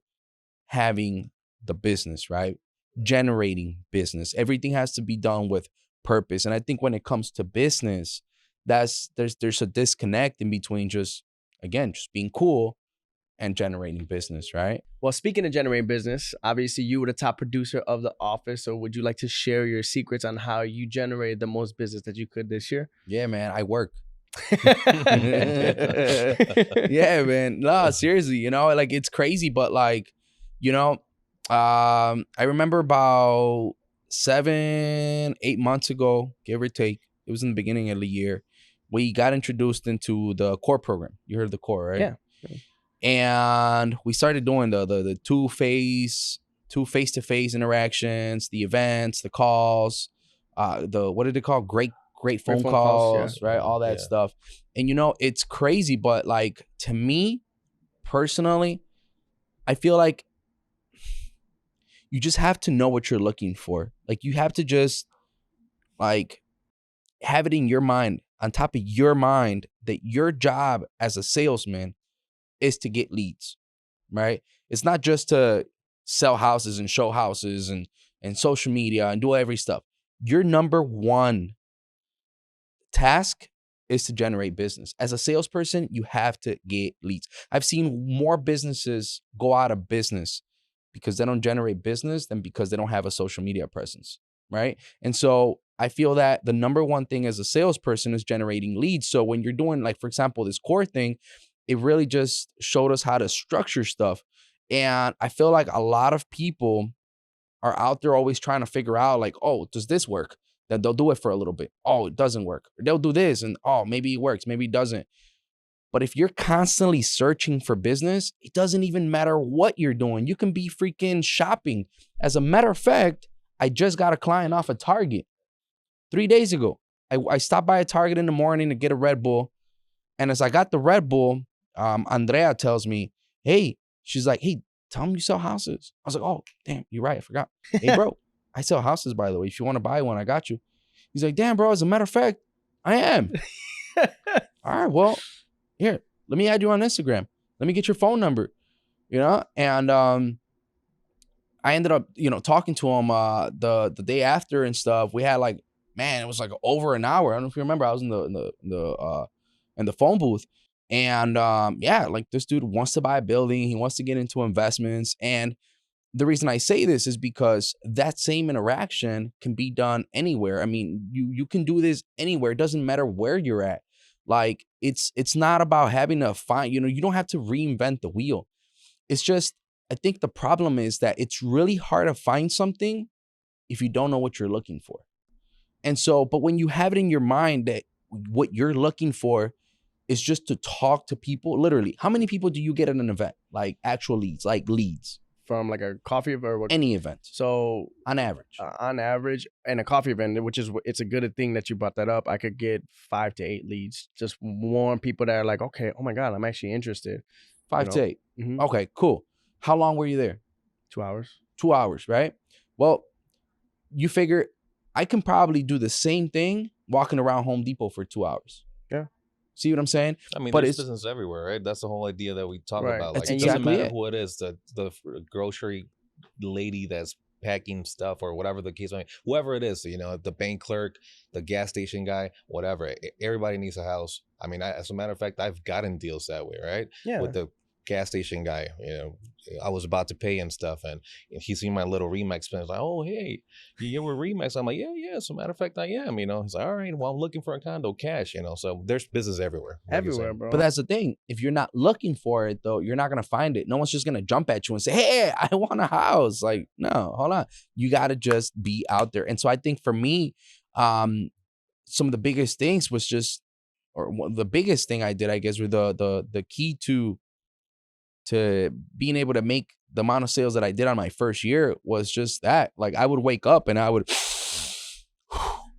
[SPEAKER 3] having the business, right? Generating business. Everything has to be done with purpose. And I think when it comes to business, there's a disconnect in between just being cool and generating business, right?
[SPEAKER 1] Well, speaking of generating business, obviously you were the top producer of The Office. So would you like to share your secrets on how you generated the most business that you could this year?
[SPEAKER 3] Yeah, man, I work. Yeah, man. No, seriously, like it's crazy, but like, I remember about 7-8 months ago, give or take. It was in the beginning of the year. We got introduced into the core program. You heard of the core, right?
[SPEAKER 1] Yeah.
[SPEAKER 3] And we started doing the two face-to-face interactions, the events, the calls, the what did it call? Great phone calls,
[SPEAKER 1] yeah.
[SPEAKER 3] right? All that stuff. And it's crazy, but like to me personally, I feel like you just have to know what you're looking for. Like you have to just like have it in your mind, on top of your mind, that your job as a salesman is to get leads, right? It's not just to sell houses and show houses and social media and do every stuff. Your number one task is to generate business. As a salesperson, you have to get leads. I've seen more businesses go out of business because they don't generate business than because they don't have a social media presence, right? And so I feel that the number one thing as a salesperson is generating leads. So when you're doing, like, for example, this core thing, it really just showed us how to structure stuff. And I feel like a lot of people are out there always trying to figure out, like, oh, does this work? Then they'll do it for a little bit. Oh, it doesn't work. Or they'll do this and, oh, maybe it works, maybe it doesn't. But if you're constantly searching for business, it doesn't even matter what you're doing. You can be freaking shopping. As a matter of fact, I just got a client off a Target 3 days ago. I stopped by a Target in the morning to get a Red Bull. And as I got the Red Bull, Andrea tells me, hey, she's like, hey, tell them you sell houses. I was like, oh, damn, you're right. I forgot. Hey, bro, I sell houses, by the way. If you want to buy one, I got you. He's like, damn, bro, as a matter of fact, I am. All right, well, here, let me add you on Instagram. Let me get your phone number, And I ended up, talking to him the day after and stuff. We had like, man, it was like over an hour. I don't know if you remember. I was in the phone booth. And like this dude wants to buy a building. He wants to get into investments. And the reason I say this is because that same interaction can be done anywhere. I mean, you can do this anywhere. It doesn't matter where you're at. Like it's not about having to find, you don't have to reinvent the wheel. It's just, I think the problem is that it's really hard to find something if you don't know what you're looking for. And so, but when you have it in your mind that what you're looking for is just to talk to people, literally, how many people do you get at an event? Like actual leads, like leads.
[SPEAKER 1] From like a coffee or what?
[SPEAKER 3] Any event.
[SPEAKER 1] So
[SPEAKER 3] on average,
[SPEAKER 1] and a coffee event, which is, it's a good thing that you brought that up. I could get 5 to 8 leads, just warm people that are like, okay, oh my God, I'm actually interested.
[SPEAKER 3] 5 to 8.
[SPEAKER 1] Mm-hmm.
[SPEAKER 3] Okay, cool. How long were you there?
[SPEAKER 1] 2 hours.
[SPEAKER 3] 2 hours, right? Well, you figure I can probably do the same thing walking around Home Depot for 2 hours.
[SPEAKER 1] Yeah.
[SPEAKER 3] See what I'm saying?
[SPEAKER 2] I mean,
[SPEAKER 3] but
[SPEAKER 2] there's business everywhere, right? That's the whole idea that we talk about. Like,
[SPEAKER 3] That's
[SPEAKER 2] it
[SPEAKER 3] exactly
[SPEAKER 2] doesn't matter who it is, the grocery lady that's packing stuff or whatever the case may be, whoever it is, the bank clerk, the gas station guy, whatever. Everybody needs a house. I mean, as a matter of fact, I've gotten deals that way, right?
[SPEAKER 1] Yeah.
[SPEAKER 2] With the gas station guy, I was about to pay and stuff, and he seen my little Remax pen. He's like, oh, hey, you were Remax? I'm like, yeah, as a matter of fact, I am. He's like, all right, well, I'm looking for a condo, cash. So there's business everywhere.
[SPEAKER 1] Everywhere, bro.
[SPEAKER 3] But that's the thing. If you're not looking for it, though, you're not going to find it. No one's just going to jump at you and say, hey, I want a house. Like, no, hold on. You got to just be out there. And so I think for me, some of the biggest things was just, or the biggest thing I did, I guess, were the key to being able to make the amount of sales that I did on my first year was just that. Like I would wake up and I would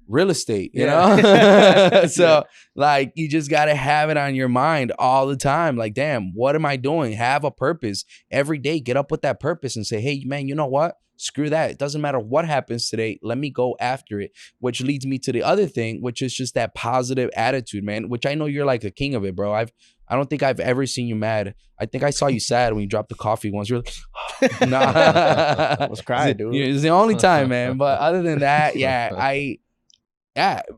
[SPEAKER 3] real estate, you know? So like, you just got to have it on your mind all the time. Like, damn, what am I doing? Have a purpose every day. Get up with that purpose and say, hey, man, you know what? Screw that. It doesn't matter what happens today. Let me go after it, which leads me to the other thing, which is just that positive attitude, man, which I know you're like a king of it, bro. I don't think I've ever seen you mad. I think I saw you sad when you dropped the coffee once. You're like, nah.
[SPEAKER 1] I was crying, dude.
[SPEAKER 3] It's the only time, man. But other than that,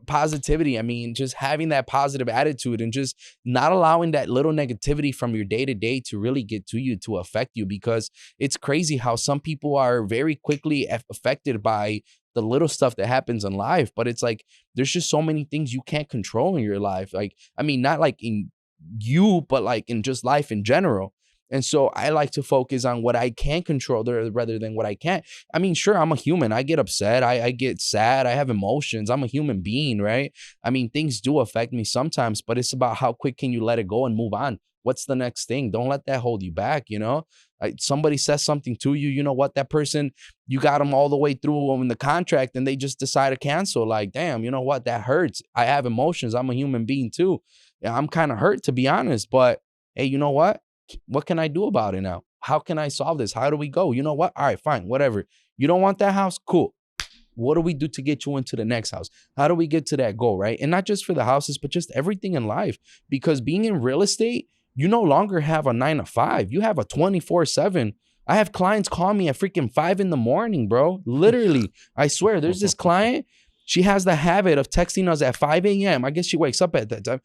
[SPEAKER 3] positivity. I mean, just having that positive attitude and just not allowing that little negativity from your day to day to really get to you, to affect you, because it's crazy how some people are very quickly affected by the little stuff that happens in life. But it's like, there's just so many things you can't control in your life. Like, I mean, not like in you, but like in just life in general. And so I like to focus on what I can control rather than what I can't. I mean, sure, I'm a human. I get upset. I get sad. I have emotions. I'm a human being, right? I mean, things do affect me sometimes, but it's about how quick can you let it go and move on? What's the next thing? Don't let that hold you back, you know? Somebody says something to you, you know what? That person, you got them all the way through in the contract and they just decide to cancel. Like, damn, you know what? That hurts. I have emotions. I'm a human being too. Yeah, I'm kind of hurt, to be honest, but hey, you know what? What can I do about it now? How can I solve this? How do we go? You know what? All right, fine, whatever. You don't want that house? Cool. What do we do to get you into the next house? How do we get to that goal, right? And not just for the houses, but just everything in life. Because being in real estate, you no longer have a 9 to 5. You have a 24/7. I have clients call me at freaking 5 a.m, bro. Literally, I swear. There's this client. She has the habit of texting us at 5 a.m. I guess she wakes up at that time.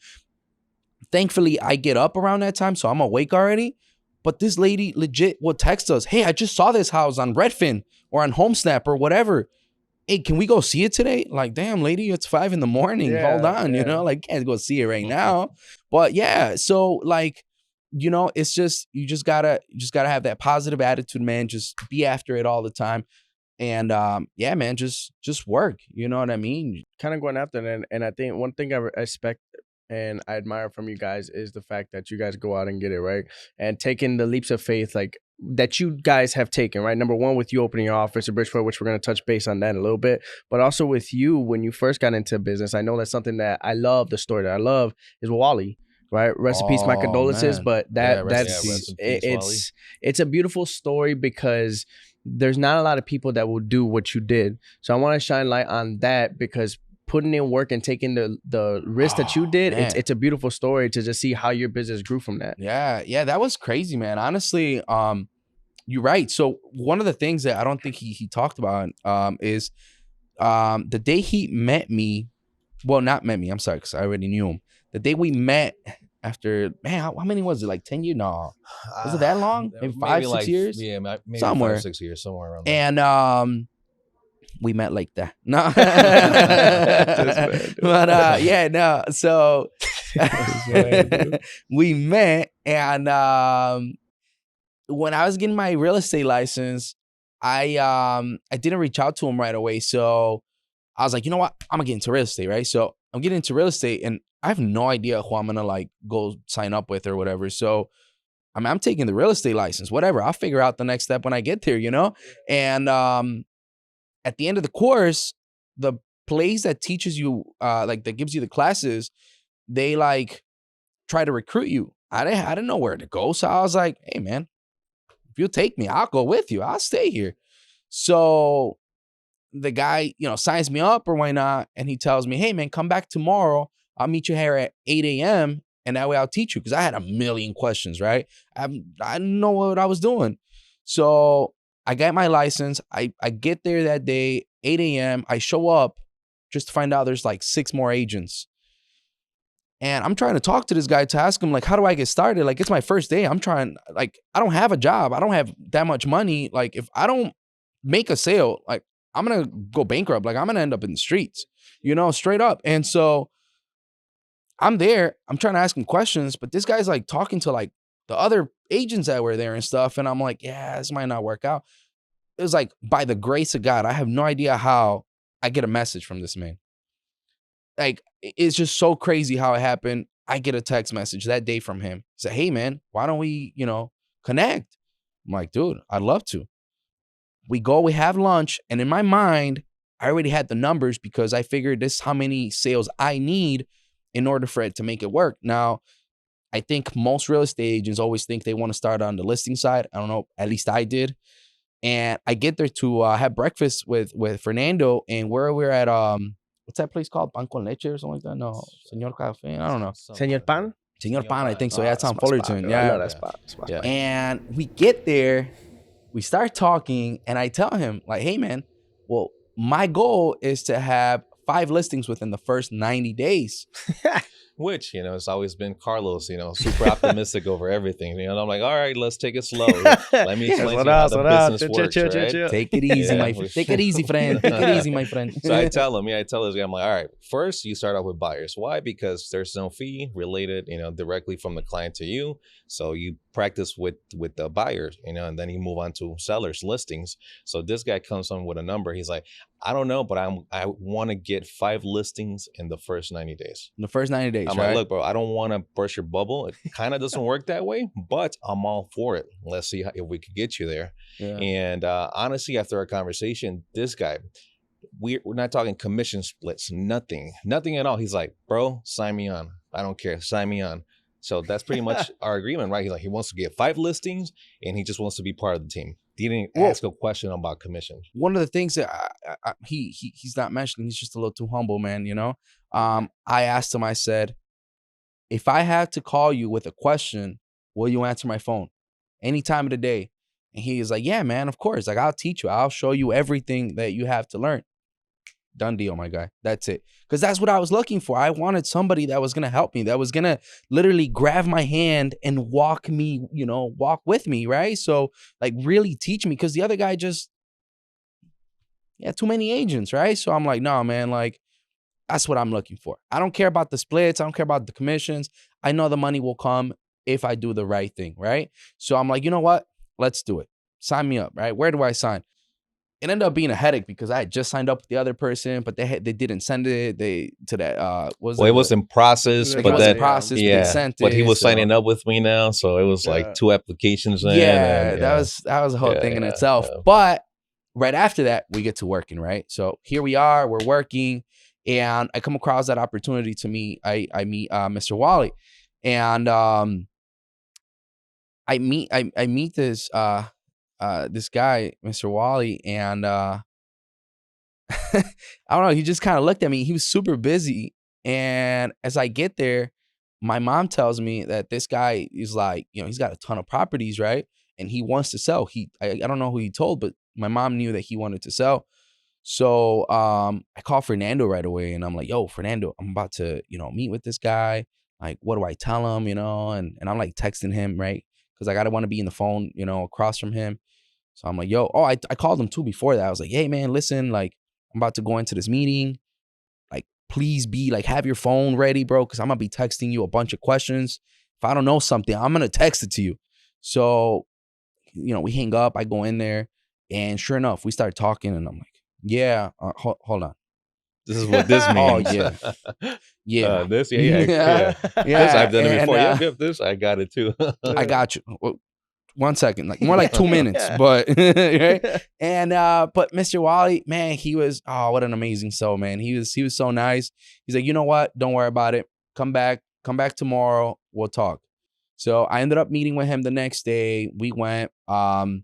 [SPEAKER 3] Thankfully, I get up around that time, so I'm awake already. But this lady legit will text us, hey, I just saw this house on Redfin or on HomeSnap or whatever. Hey, can we go see it today? Like, damn, lady, it's 5 a.m.
[SPEAKER 1] Yeah,
[SPEAKER 3] Hold on,
[SPEAKER 1] yeah.
[SPEAKER 3] you know, like, can't go see it right now. But yeah, so like, you know, it's just, you just gotta have that positive attitude, man. Just be after it all the time. And yeah, man, just work. You know what I mean?
[SPEAKER 1] Kind of going after it. And I think one thing I respect and I admire from you guys is the fact that you guys go out and get it, right? And taking the leaps of faith, like that you guys have taken, right? Number one, with you opening your office in Bridgeport, which we're going to touch base on that in a little bit, but also with you when you first got into business. I know that's something that I love. The story that I love is Wally, right? Rest in peace, my condolences.
[SPEAKER 3] Man.
[SPEAKER 1] But
[SPEAKER 2] rest in peace,
[SPEAKER 1] it's a beautiful story because there's not a lot of people that will do what you did. So I want to shine light on that because putting in work and taking the risk that you did, it's a beautiful story to just see how your business grew from that.
[SPEAKER 3] Yeah, that was crazy, man. Honestly, you're right. So one of the things that I don't think he talked about is the day he met me. Well, not met me. I'm sorry, because I already knew him. The day we met after, man, how many was it? Like 10 years? No, was it that long? Maybe 5, 6 years?
[SPEAKER 2] Yeah, maybe
[SPEAKER 3] somewhere
[SPEAKER 2] 5, 6 years, somewhere around there.
[SPEAKER 3] And we met like that. No. But yeah, no. So we met, and when I was getting my real estate license, I didn't reach out to him right away. So I was like, you know what? I'm gonna get into real estate, right? So I'm getting into real estate, and I have no idea who I'm gonna like go sign up with or whatever. So I mean, I'm taking the real estate license, whatever. I'll figure out the next step when I get there, you know? And at the end of the course, the place that teaches you, like that gives you the classes, they like try to recruit you. I didn't know where to go. So I was like, hey man, if you'll take me, I'll go with you. I'll stay here. So the guy, you know, signs me up or why not? And he tells me, hey man, come back tomorrow. I'll meet you here at 8 a.m. and that way I'll teach you. Cause I had a million questions, right? I didn't know what I was doing. So I got my license. I get there that day, 8 a.m. I show up just to find out there's like 6 more agents. And I'm trying to talk to this guy to ask him, like, how do I get started? Like, it's my first day. I'm trying, like, I don't have a job. I don't have that much money. Like, if I don't make a sale, like, I'm going to go bankrupt. Like, I'm going to end up in the streets, you know, straight up. And so I'm there. I'm trying to ask him questions, but this guy's like talking to like the other agents that were there and stuff. And I'm like, yeah, this might not work out. It was like, by the grace of God, I have no idea how I get a message from this man. Like, it's just so crazy how it happened. I get a text message that day from him. He said, hey man, why don't we, you know, connect? I'm like, dude, I'd love to. We go, we have lunch. And in my mind, I already had the numbers because I figured this is how many sales I need in order for it to make it work. Now, I think most real estate agents always think they want to start on the listing side. I don't know. At least I did. And I get there to have breakfast with Fernando, and where we're at, what's that place called? Pan con leche or something like that? No, Señor Café. I don't know.
[SPEAKER 1] Señor Pan?
[SPEAKER 3] Señor Pan, I think so. Yeah, it's on Fullerton.
[SPEAKER 1] Spot,
[SPEAKER 3] yeah.
[SPEAKER 1] I know that spot.
[SPEAKER 3] Yeah. And we get there, we start talking, and I tell him, like, hey, man, well, my goal is to have 5 listings within the first 90 days.
[SPEAKER 2] Which, you know, it's always been Carlos, you know, super optimistic over everything. You know, and I'm like, all right, let's take it slow. Let me explain to you how the business works, right?
[SPEAKER 3] Take it easy, take it easy, friend. Take it easy, my friend.
[SPEAKER 2] So I tell this guy, I'm like, all right, first you start off with buyers. Why? Because there's no fee related, you know, directly from the client to you. So you practice with the buyers, and then you move on to sellers listings. So this guy comes on with a number. He's like, I don't know, but I want to get 5 listings in the first 90 days.
[SPEAKER 3] In the first 90 days,
[SPEAKER 2] I'm
[SPEAKER 3] right?
[SPEAKER 2] like, look, bro, I don't want to burst your bubble. It kind of doesn't work that way, but I'm all for it. Let's see if we could get you there.
[SPEAKER 3] Yeah.
[SPEAKER 2] And honestly, after our conversation, this guy, we're not talking commission splits, nothing at all. He's like, bro, sign me on. I don't care. Sign me on. So that's pretty much our agreement, right? He's like, he wants to get 5 listings and he just wants to be part of the team. He didn't ask a question about commission.
[SPEAKER 3] One of the things that he's not mentioning, he's just a little too humble, man. I asked him, I said, if I had to call you with a question, will you answer my phone any time of the day? And he is like, yeah, man, of course. Like, I'll teach you. I'll show you everything that you have to learn. Done deal, my guy. That's it. Because that's what I was looking for. I wanted somebody that was going to help me, that was going to literally grab my hand and walk with me, right? So, like, really teach me, because the other guy just, too many agents, right? So I'm like, no, man, like, that's what I'm looking for. I don't care about the splits. I don't care about the commissions. I know the money will come if I do the right thing, right? So I'm like, you know what? Let's do it. Sign me up, right? Where do I sign? It ended up being a headache because I had just signed up with the other person, but they didn't send it. It
[SPEAKER 2] was in process, but
[SPEAKER 3] they sent it.
[SPEAKER 2] But he was signing up with me now, so it was like 2 applications in.
[SPEAKER 3] That was a whole thing in itself. Yeah. But right after that, we get to working, right? So here we are, we're working, and I come across that opportunity to meet. I meet Mr. Wally, and I meet this this guy, Mr. Wally, and I don't know, he just kind of looked at me. He was super busy. And as I get there, my mom tells me that this guy is like, he's got a ton of properties, right? And he wants to sell. I don't know who he told, but my mom knew that he wanted to sell. So I call Fernando right away, and I'm like, yo, Fernando, I'm about to, meet with this guy. Like, what do I tell him, and I'm like texting him, right? Because I gotta want to be in the phone, across from him. So I'm like, yo, I called him too before that. I was like, hey, man, listen, like, I'm about to go into this meeting. Like, please have your phone ready, bro, because I'm going to be texting you a bunch of questions. If I don't know something, I'm going to text it to you. So, we hang up. I go in there, and sure enough, we start talking, and I'm like, yeah, hold on.
[SPEAKER 2] This is what this means.
[SPEAKER 3] Oh, yeah. Yeah.
[SPEAKER 2] This, yeah. This, I've done it before. Yep, this, I got it too.
[SPEAKER 3] I got you. Well, 1 second, like more like 2 minutes, but right. And but Mr. Wally, man, he was, what an amazing soul, man. He was so nice. He's like, you know what? Don't worry about it. Come back tomorrow. We'll talk. So I ended up meeting with him the next day. We went, and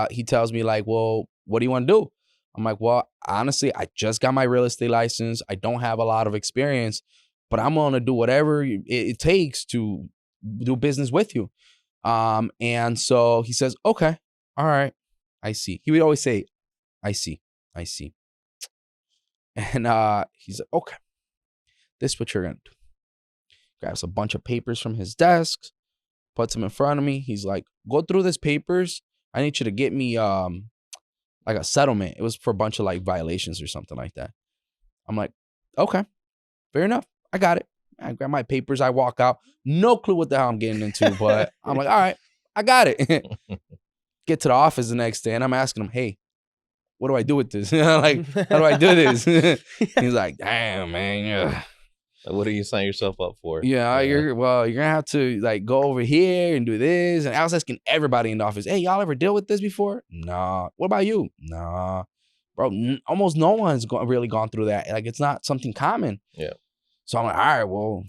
[SPEAKER 3] he tells me like, well, what do you want to do? I'm like, well, honestly, I just got my real estate license. I don't have a lot of experience, but I'm going to do whatever it takes to do business with you. And so he says, okay, all right, I see. He would always say, I see. And he's like, okay, this is what you're going to do. Grabs a bunch of papers from his desk, puts them in front of me. He's like, go through these papers. I need you to get me like a settlement. It was for a bunch of like violations or something like that. I'm like, okay, fair enough. I got it. I grab my papers. I walk out. No clue what the hell I'm getting into, but I'm like, all right, I got it. Get to the office the next day, and I'm asking him, hey, what do I do with this? Like, how do I do this? He's like, damn, man. Yeah.
[SPEAKER 2] What do you sign yourself up for?
[SPEAKER 3] Yeah, you're going to have to like go over here and do this. And I was asking everybody in the office, hey, y'all ever deal with this before? Nah. What about you? Nah. Bro, almost no one's really gone through that. Like, it's not something common.
[SPEAKER 2] Yeah.
[SPEAKER 3] So I'm like, all right, well,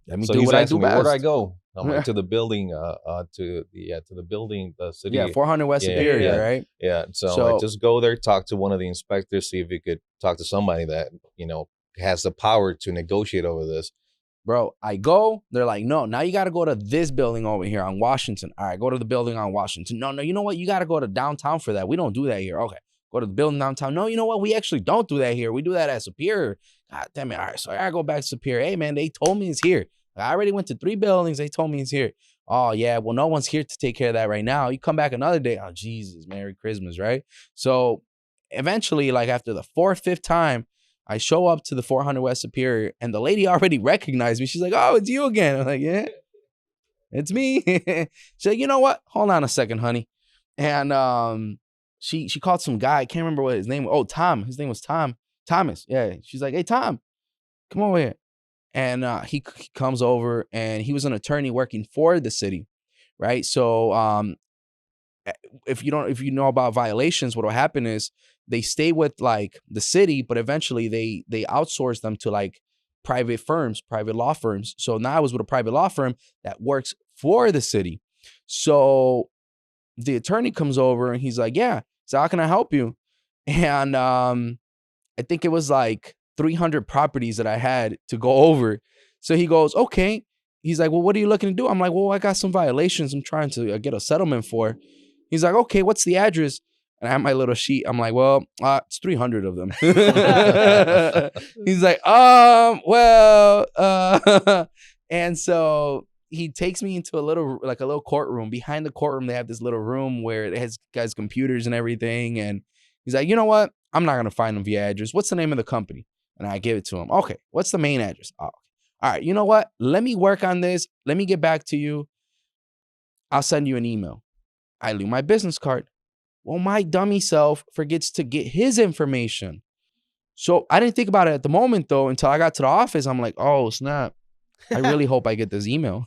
[SPEAKER 3] let me do what I do best.
[SPEAKER 2] Where do I go? I'm like, to the building, to the building, the city.
[SPEAKER 3] Yeah, 400 West Superior, right?
[SPEAKER 2] Yeah. So like, just go there, talk to one of the inspectors, see if you could talk to somebody that, has the power to negotiate over this.
[SPEAKER 3] Bro, I go, they're like, no, now you got to go to this building over here on Washington. All right, go to the building on Washington. No, you know what? You got to go to downtown for that. We don't do that here. Okay, go to the building downtown. No, you know what? We actually don't do that here. We do that at Superior. God damn it. All right, so I got to go back to Superior. Hey, man, they told me it's here. I already went to 3 buildings. They told me it's here. Oh, yeah, well, no one's here to take care of that right now. You come back another day. Oh, Jesus, Merry Christmas, right? So eventually, like after the 4th, 5th time, I show up to the 400 West Superior, and the lady already recognized me. She's like, oh, it's you again. I'm like, yeah. it's me. She's like, you know what? Hold on a second, honey. And she called some guy. I can't remember what his name was. Oh, Tom. His name was Tom. Thomas. Yeah. She's like, hey, Tom, come over here. And he comes over, and he was an attorney working for the city, right? So if you know about violations, what will happen is they stay with like the city, but eventually they outsource them to like private firms, private law firms. So now I was with a private law firm that works for the city. So the attorney comes over and he's like, yeah, so how can I help you? And I think it was like 300 properties that I had to go over. So he goes, okay. He's like, well, what are you looking to do? I'm like, well, I got some violations I'm trying to get a settlement for. He's like, okay, what's the address? And I have my little sheet. I'm like, well, it's 300 of them. He's like, and so he takes me into a little courtroom. Behind the courtroom, they have this little room where it has guys' computers and everything. And he's like, you know what? I'm not going to find them via address. What's the name of the company? And I give it to him. Okay, what's the main address? Oh, all right, you know what? Let me work on this. Let me get back to you. I'll send you an email. I leave my business card. Well, my dummy self forgets to get his information. So I didn't think about it at the moment, though, until I got to the office. I'm like, oh, snap. I really hope I get this email.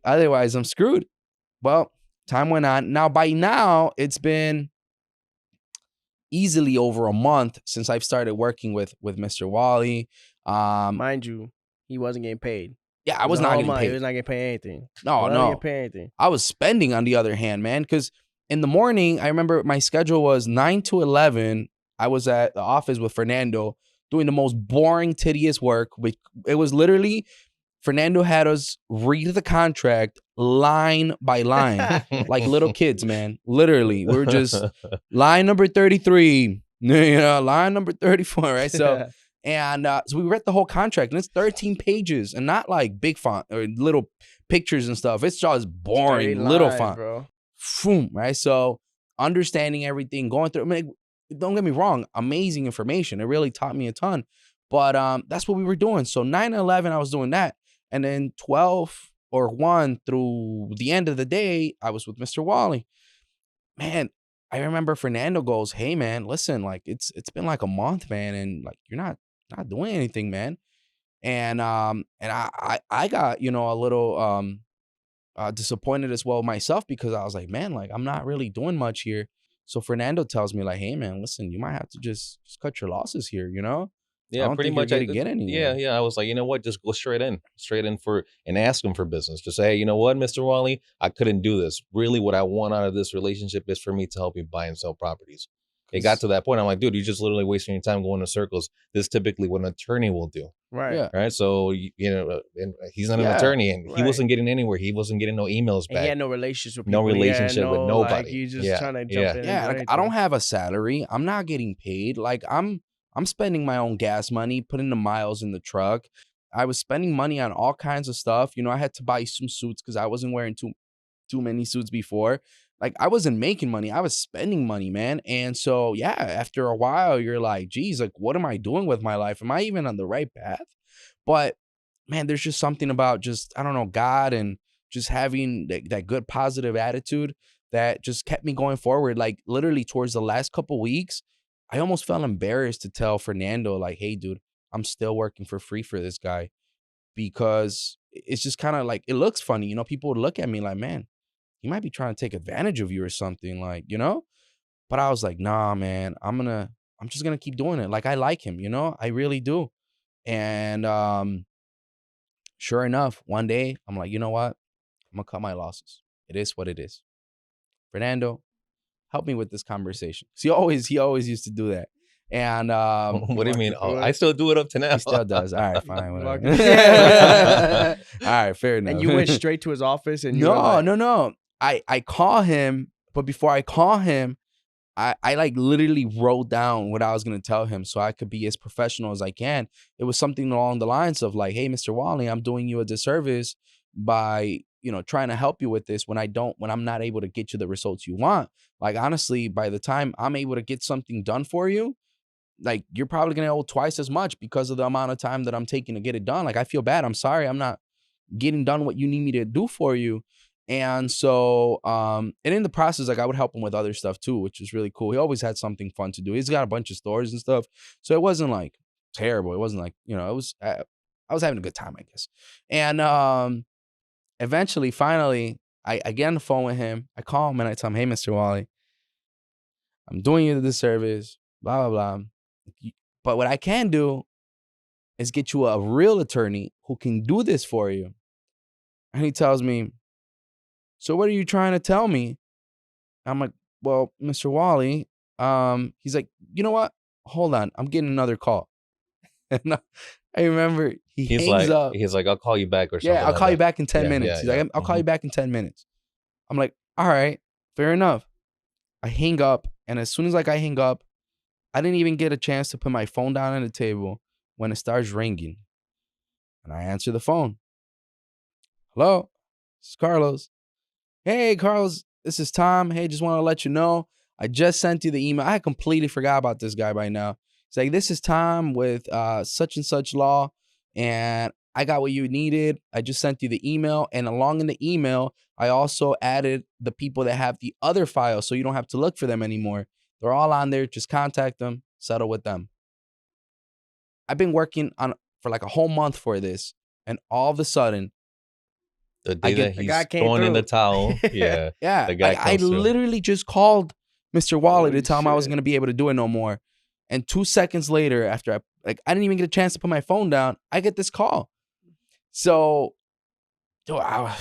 [SPEAKER 3] Otherwise, I'm screwed. Well, time went on. By now, it's been easily over a month since I've started working with Mr. Wally.
[SPEAKER 1] Mind you, he wasn't getting paid.
[SPEAKER 3] Yeah, I was not getting paid.
[SPEAKER 1] He was not getting paid anything.
[SPEAKER 3] No.
[SPEAKER 1] Getting paid anything.
[SPEAKER 3] I was spending, on the other hand, man, because in the morning, I remember my schedule was 9 to 11. I was at the office with Fernando doing the most boring, tedious work. It was literally, Fernando had us read the contract line by line, like little kids, man. Literally, we were just line number 33, line number 34, right? So. And so we read the whole contract, and it's 13 pages, and not like big font or little pictures and stuff. It's just boring, little font, bro. Boom, right? So understanding everything, going through. I mean, don't get me wrong, amazing information. It really taught me a ton. But that's what we were doing. So 9 and 11, I was doing that, and then 12 or 1 through the end of the day, I was with Mr. Wally. Man, I remember Fernando goes, "Hey, man, listen, like it's been like a month, man, and like you're not doing anything, man." And I got, a little disappointed as well myself, because I was like, man, like I'm not really doing much here. So Fernando tells me like, hey man, listen, you might have to just cut your losses here,
[SPEAKER 2] Yeah,
[SPEAKER 3] I don't
[SPEAKER 2] pretty
[SPEAKER 3] think
[SPEAKER 2] much.
[SPEAKER 3] you're gonna get anywhere.
[SPEAKER 2] Yeah. I was like, you know what? Just go straight in and ask him for business. Just say, hey, you know what, Mr. Wally, I couldn't do this. Really, what I want out of this relationship is for me to help you buy and sell properties. It got to that point. I'm like, dude, you're just literally wasting your time going in circles. This is typically what an attorney will do.
[SPEAKER 1] Right.
[SPEAKER 3] Yeah.
[SPEAKER 2] Right. So, and he's not an attorney, and he wasn't getting anywhere. He wasn't getting no emails back.
[SPEAKER 1] He had no relationship with
[SPEAKER 2] people. No relationship with nobody.
[SPEAKER 1] Like, you just trying to jump in.
[SPEAKER 3] Yeah. Like, I don't have a salary. I'm not getting paid. Like I'm spending my own gas money, putting the miles in the truck. I was spending money on all kinds of stuff. I had to buy some suits because I wasn't wearing too many suits before. Like I wasn't making money. I was spending money, man. And so, yeah, after a while, you're like, geez, like, what am I doing with my life? Am I even on the right path? But man, there's just something about just, I don't know, God and just having that good positive attitude that just kept me going forward. Like literally towards the last couple weeks, I almost felt embarrassed to tell Fernando, like, hey, dude, I'm still working for free for this guy, because it's just kind of like, it looks funny. People would look at me like, man, he might be trying to take advantage of you or something, like, but I was like, nah, man, I'm just going to keep doing it. Like, I like him, I really do. And sure enough, one day I'm like, you know what? I'm going to cut my losses. It is what it is. Fernando, help me with this conversation. He always used to do that. And
[SPEAKER 2] what do you mean? Oh, I still do it up to now.
[SPEAKER 3] He still does. All right, fine. All right, fair enough.
[SPEAKER 1] And you went straight to his office and
[SPEAKER 3] No. I call him, but before I call him, I like literally wrote down what I was going to tell him so I could be as professional as I can. It was something along the lines of like, hey, Mr. Wally, I'm doing you a disservice by, trying to help you with this when I'm not able to get you the results you want. Like, honestly, by the time I'm able to get something done for you, like, you're probably going to owe twice as much because of the amount of time that I'm taking to get it done. Like, I feel bad. I'm sorry. I'm not getting done what you need me to do for you. And so, and in the process, like I would help him with other stuff too, which was really cool. He always had something fun to do. He's got a bunch of stores and stuff. So it wasn't like terrible. It wasn't like, it was, I was having a good time, I guess. And eventually, finally, I get on the phone with him. I call him and I tell him, hey, Mr. Wally, I'm doing you this service, blah, blah, blah. But what I can do is get you a real attorney who can do this for you. And he tells me, so what are you trying to tell me? I'm like, well, Mr. Wally, he's like, you know what? Hold on. I'm getting another call. And I remember he hangs up.
[SPEAKER 2] He's like, I'll call you back or something.
[SPEAKER 3] Yeah, I'll call you back in 10 minutes. He's like, I'll call you back in 10 minutes. I'm like, all right, fair enough. I hang up. And as soon as I hang up, I didn't even get a chance to put my phone down on the table when it starts ringing. And I answer the phone. Hello, this is Carlos. Hey, Carlos, this is Tom. Hey, just want to let you know, I just sent you the email. I completely forgot about this guy by now. It's like, this is Tom with such and such law, and I got what you needed. I just sent you the email, and along in the email, I also added the people that have the other files, so you don't have to look for them anymore. They're all on there. Just contact them, settle with them. I've been working on for like a whole month for this, and all of a sudden,
[SPEAKER 2] the day that he's throwing in the towel, yeah,
[SPEAKER 3] the guy I literally just called Mr. Wally to tell him I wasn't gonna be able to do it no more, and 2 seconds later, after I didn't even get a chance to put my phone down, I get this call. So, man,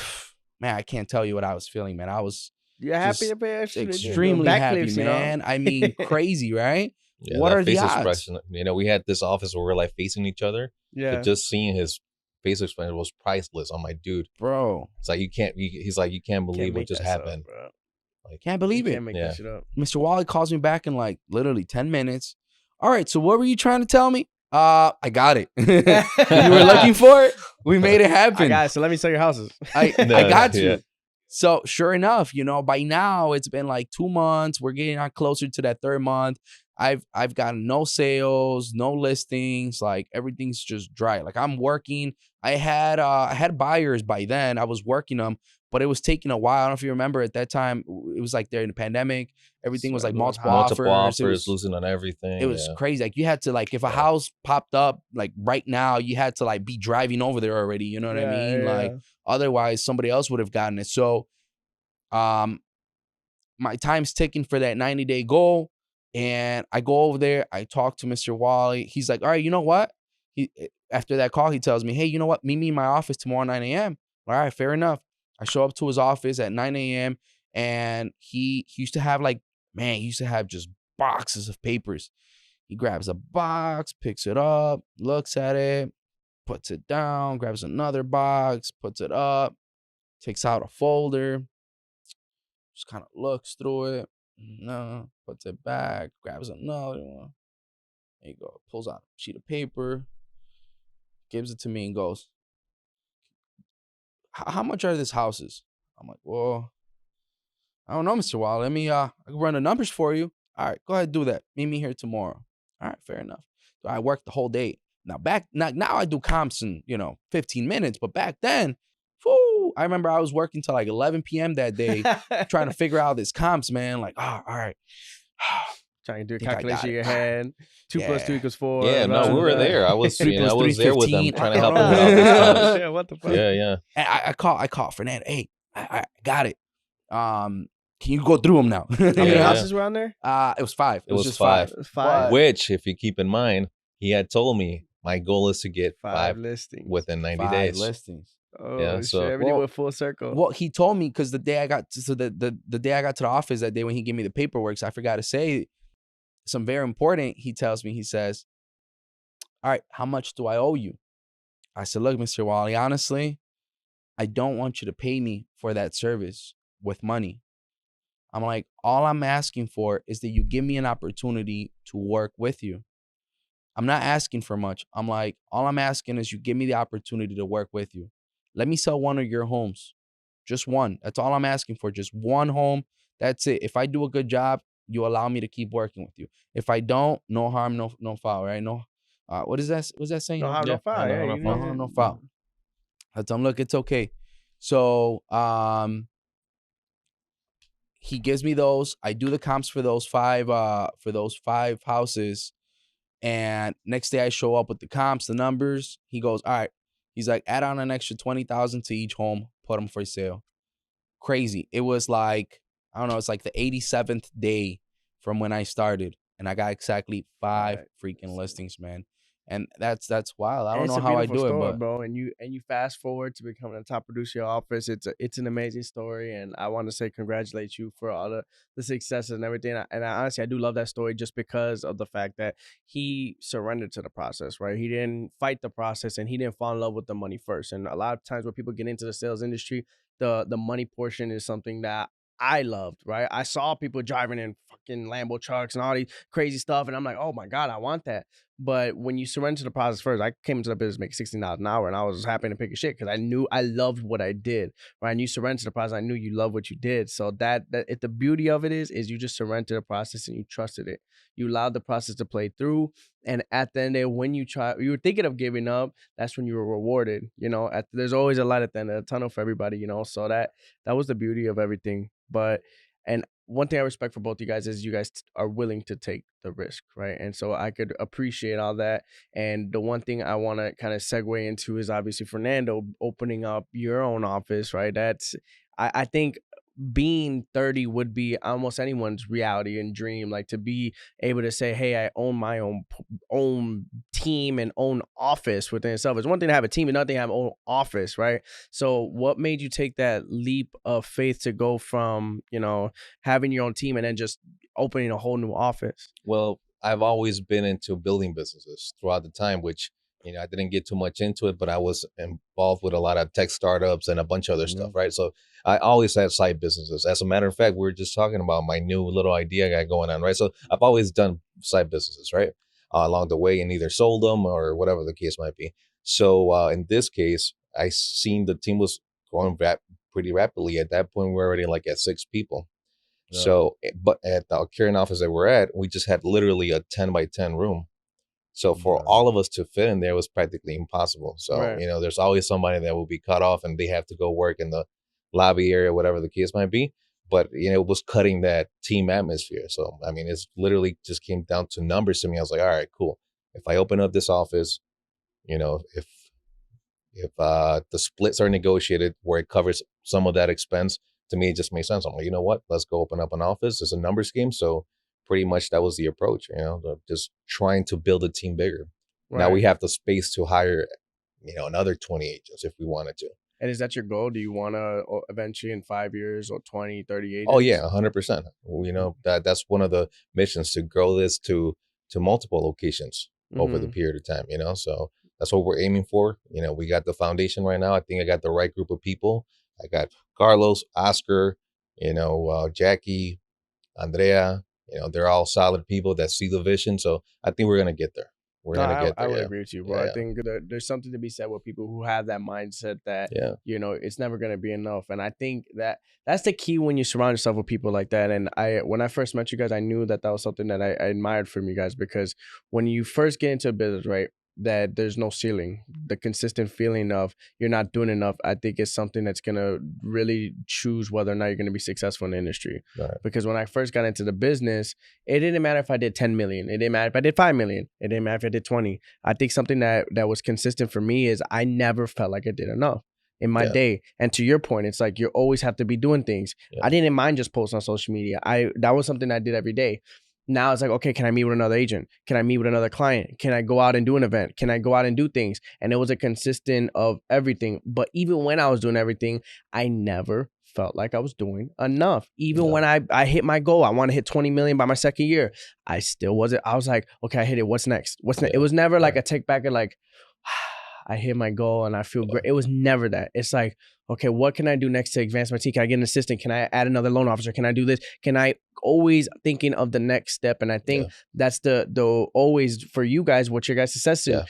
[SPEAKER 3] I can't tell you what I was feeling, man. I was
[SPEAKER 1] happy to pay extra,
[SPEAKER 3] extremely happy, man. I mean, crazy, right?
[SPEAKER 2] Yeah,
[SPEAKER 3] what are the odds?
[SPEAKER 2] Expression, we had this office where we're like facing each other.
[SPEAKER 1] Yeah,
[SPEAKER 2] but just seeing his face expression was priceless on my dude,
[SPEAKER 3] bro.
[SPEAKER 2] It's like he's like, you can't believe what just happened.
[SPEAKER 1] Bro.
[SPEAKER 3] Like, can't believe it.
[SPEAKER 1] Can't make that shit up.
[SPEAKER 3] Mr. Wally calls me back in like literally 10 minutes. All right, so what were you trying to tell me? I got it. You were looking for it? We made it happen.
[SPEAKER 1] I got it, so let me sell your houses.
[SPEAKER 3] I got you. Yeah. So sure enough, by now it's been like 2 months. We're getting on closer to that 3rd month. I've gotten no sales, no listings. Like everything's just dry. Like I'm working. I had buyers by then. I was working them, but it was taking a while. I don't know if you remember at that time. It was like during the pandemic. Everything was like multiple offers,
[SPEAKER 2] losing on everything.
[SPEAKER 3] It was crazy. Like you had to if a house popped up like right now, you had to be driving over there already. You know what I mean? Yeah. Like otherwise somebody else would have gotten it. So, my time's ticking for that 90-day goal. And I go over there. I talk to Mr. Wally. He's like, all right, you know what? After that call, he tells me, hey, you know what? Meet me in my office tomorrow 9 a.m. All right, fair enough. I show up to his office at 9 a.m. And he used to have he used to have just boxes of papers. He grabs a box, picks it up, looks at it, puts it down, grabs another box, puts it up, takes out a folder, just kind of looks through it. No, puts it back, grabs another one. There you go. Pulls out a sheet of paper, gives it to me and goes, how much are these houses? I'm like, well, I don't know, Mr. Wall. Let me I can run the numbers for you. All right, go ahead, do that. Meet me here tomorrow. All right, fair enough. So I worked the whole day. Now I do comps in 15 minutes, but back then, I remember I was working till like 11 p.m. that day trying to figure out this comps, man. Like, all right.
[SPEAKER 1] Trying to do a calculation in your head. 2 + 2 = 4.
[SPEAKER 2] Yeah, no, we were there. I was, I was there with them trying to help them
[SPEAKER 1] out. Yeah, what the fuck?
[SPEAKER 2] Yeah.
[SPEAKER 3] And I call Fernando. Hey, I got it. Can you go through them now?
[SPEAKER 1] How many houses were on there?
[SPEAKER 3] It was 5.
[SPEAKER 2] It was
[SPEAKER 3] just
[SPEAKER 2] 5.
[SPEAKER 1] It was 5.
[SPEAKER 2] Which, if you keep in mind, he had told me my goal is to get 5
[SPEAKER 1] listings
[SPEAKER 2] within 90
[SPEAKER 3] 5
[SPEAKER 2] days.
[SPEAKER 3] listings.
[SPEAKER 1] Oh, yeah, so shit. Everything went full circle.
[SPEAKER 3] Well, he told me because the day I got to, the day I got to the office that day when he gave me the paperwork, so I forgot to say some very important. He tells me, he says, all right, how much do I owe you? I said, look, Mr. Wally, honestly, I don't want you to pay me for that service with money. I'm like, all I'm asking for is that you give me an opportunity to work with you. I'm not asking for much. I'm like, all I'm asking is you give me the opportunity to work with you. Let me sell one of your homes. Just one. That's all I'm asking for. Just one home. That's it. If I do a good job, you allow me to keep working with you. If I don't, no harm, no foul, right? No, what is that? What's that saying?
[SPEAKER 1] No harm, no foul.
[SPEAKER 3] No harm, no foul. I tell him, look, it's okay. So he gives me those. I do the comps for those five houses. And next day I show up with the comps, the numbers. He goes, all right. He's like, add on an extra 20,000 to each home, put them for sale. Crazy. It was like, I don't know, it's like the 87th day from when I started. And I got exactly 5 freaking listings, man. And that's wild. I don't know how I do it, but
[SPEAKER 1] bro. And you fast forward to becoming a top producer of your office. It's an amazing story, and I want to say congratulate you for all the successes and everything. And I honestly, I do love that story just because of the fact that he surrendered to the process, right? He didn't fight the process, and he didn't fall in love with the money first. And a lot of times when people get into the sales industry, the money portion is something that I loved, right? I saw people driving in fucking Lambo trucks and all these crazy stuff, and I'm like, oh my God, I want that. But when you surrender to the process first, I came into the business making $16 an hour, and I was happy to pick a shit because I knew I loved what I did, right? And you surrender to the process, I knew you love what you did. So the beauty of it is you just surrender to the process and you trusted it. You allowed the process to play through, and at the end of the day, when you were thinking of giving up, that's when you were rewarded. You know, there's always a light at the end of the tunnel for everybody. You know, so that was the beauty of everything. And one thing I respect for both you guys is you guys are willing to take the risk, right? And so I could appreciate all that. And the one thing I want to kind of segue into is obviously Fernando opening up your own office, right? I think being 30 would be almost anyone's reality and dream, like to be able to say, hey, I own my own team and own office within itself. It's one thing to have a team and another thing to have own office, right? So what made you take that leap of faith to go from, you know, having your own team and then just opening a whole new office?
[SPEAKER 2] Well, I've always been into building businesses throughout the time, which, you know, I didn't get too much into it, but I was involved with a lot of tech startups and a bunch of other stuff, right? So I always had side businesses. As a matter of fact, we were just talking about my new little idea I got going on, right? So I've always done side businesses, right? Along the way, and either sold them or whatever the case might be. So in this case, I seen the team was growing pretty rapidly. At that point, we were already like at 6 people. Yeah. So, but at the current office that we're at, we just had literally a 10 by 10 room. So for all of us to fit in there was practically impossible. So, you know, there's always somebody that will be cut off and they have to go work in the lobby area, whatever the case might be. But, you know, it was cutting that team atmosphere. So, I mean, it's literally just came down to numbers to me. I was like, all right, cool. If I open up this office, you know, if the splits are negotiated where it covers some of that expense, to me, it just makes sense. I'm like, you know what? Let's go open up an office. It's a numbers game. So pretty much that was the approach, you know, just trying to build a team bigger. Right. Now we have the space to hire, you know, another 20 agents if we wanted to.
[SPEAKER 1] And is that your goal? Do you want to eventually in 5 years or 20, 30 agents?
[SPEAKER 2] Oh, yeah, 100%. You know, that's one of the missions, to grow this to multiple locations over the period of time, you know, so that's what we're aiming for. You know, we got the foundation right now. I think I got the right group of people. I got Carlos, Oscar, you know, Jackie, Andrea, you know, they're all solid people that see the vision. So I think we're going to get there. We're going to get there.
[SPEAKER 1] I would agree with you, bro. Yeah. I think there's something to be said with people who have that mindset that, you know, it's never going to be enough. And I think that's the key when you surround yourself with people like that. And when I first met you guys, I knew that was something that I admired from you guys, because when you first get into a business, right, that there's no ceiling, the consistent feeling of you're not doing enough, I think is something that's going to really choose whether or not you're going to be successful in the industry. Right. Because when I first got into the business, it didn't matter if I did 10 million. It didn't matter if I did 5 million. It didn't matter if I did 20. I think something that was consistent for me is I never felt like I did enough in my day. And to your point, it's like you always have to be doing things. I didn't mind just posting on social media. That was something I did every day. Now it's like, okay, can I meet with another agent? Can I meet with another client? Can I go out and do an event? Can I go out and do things? And it was a consistent of everything. But even when I was doing everything, I never felt like I was doing enough. Even when I hit my goal, I want to hit 20 million by my second year, I still wasn't. I was like, okay, I hit it. What's next? It was never like a take back and like, I hit my goal and I feel great. It was never that. It's like, okay, what can I do next to advance my team? Can I get an assistant? Can I add another loan officer? Can I do this? Can I always thinking of the next step? And I think that's the always for you guys, what your guys' success is.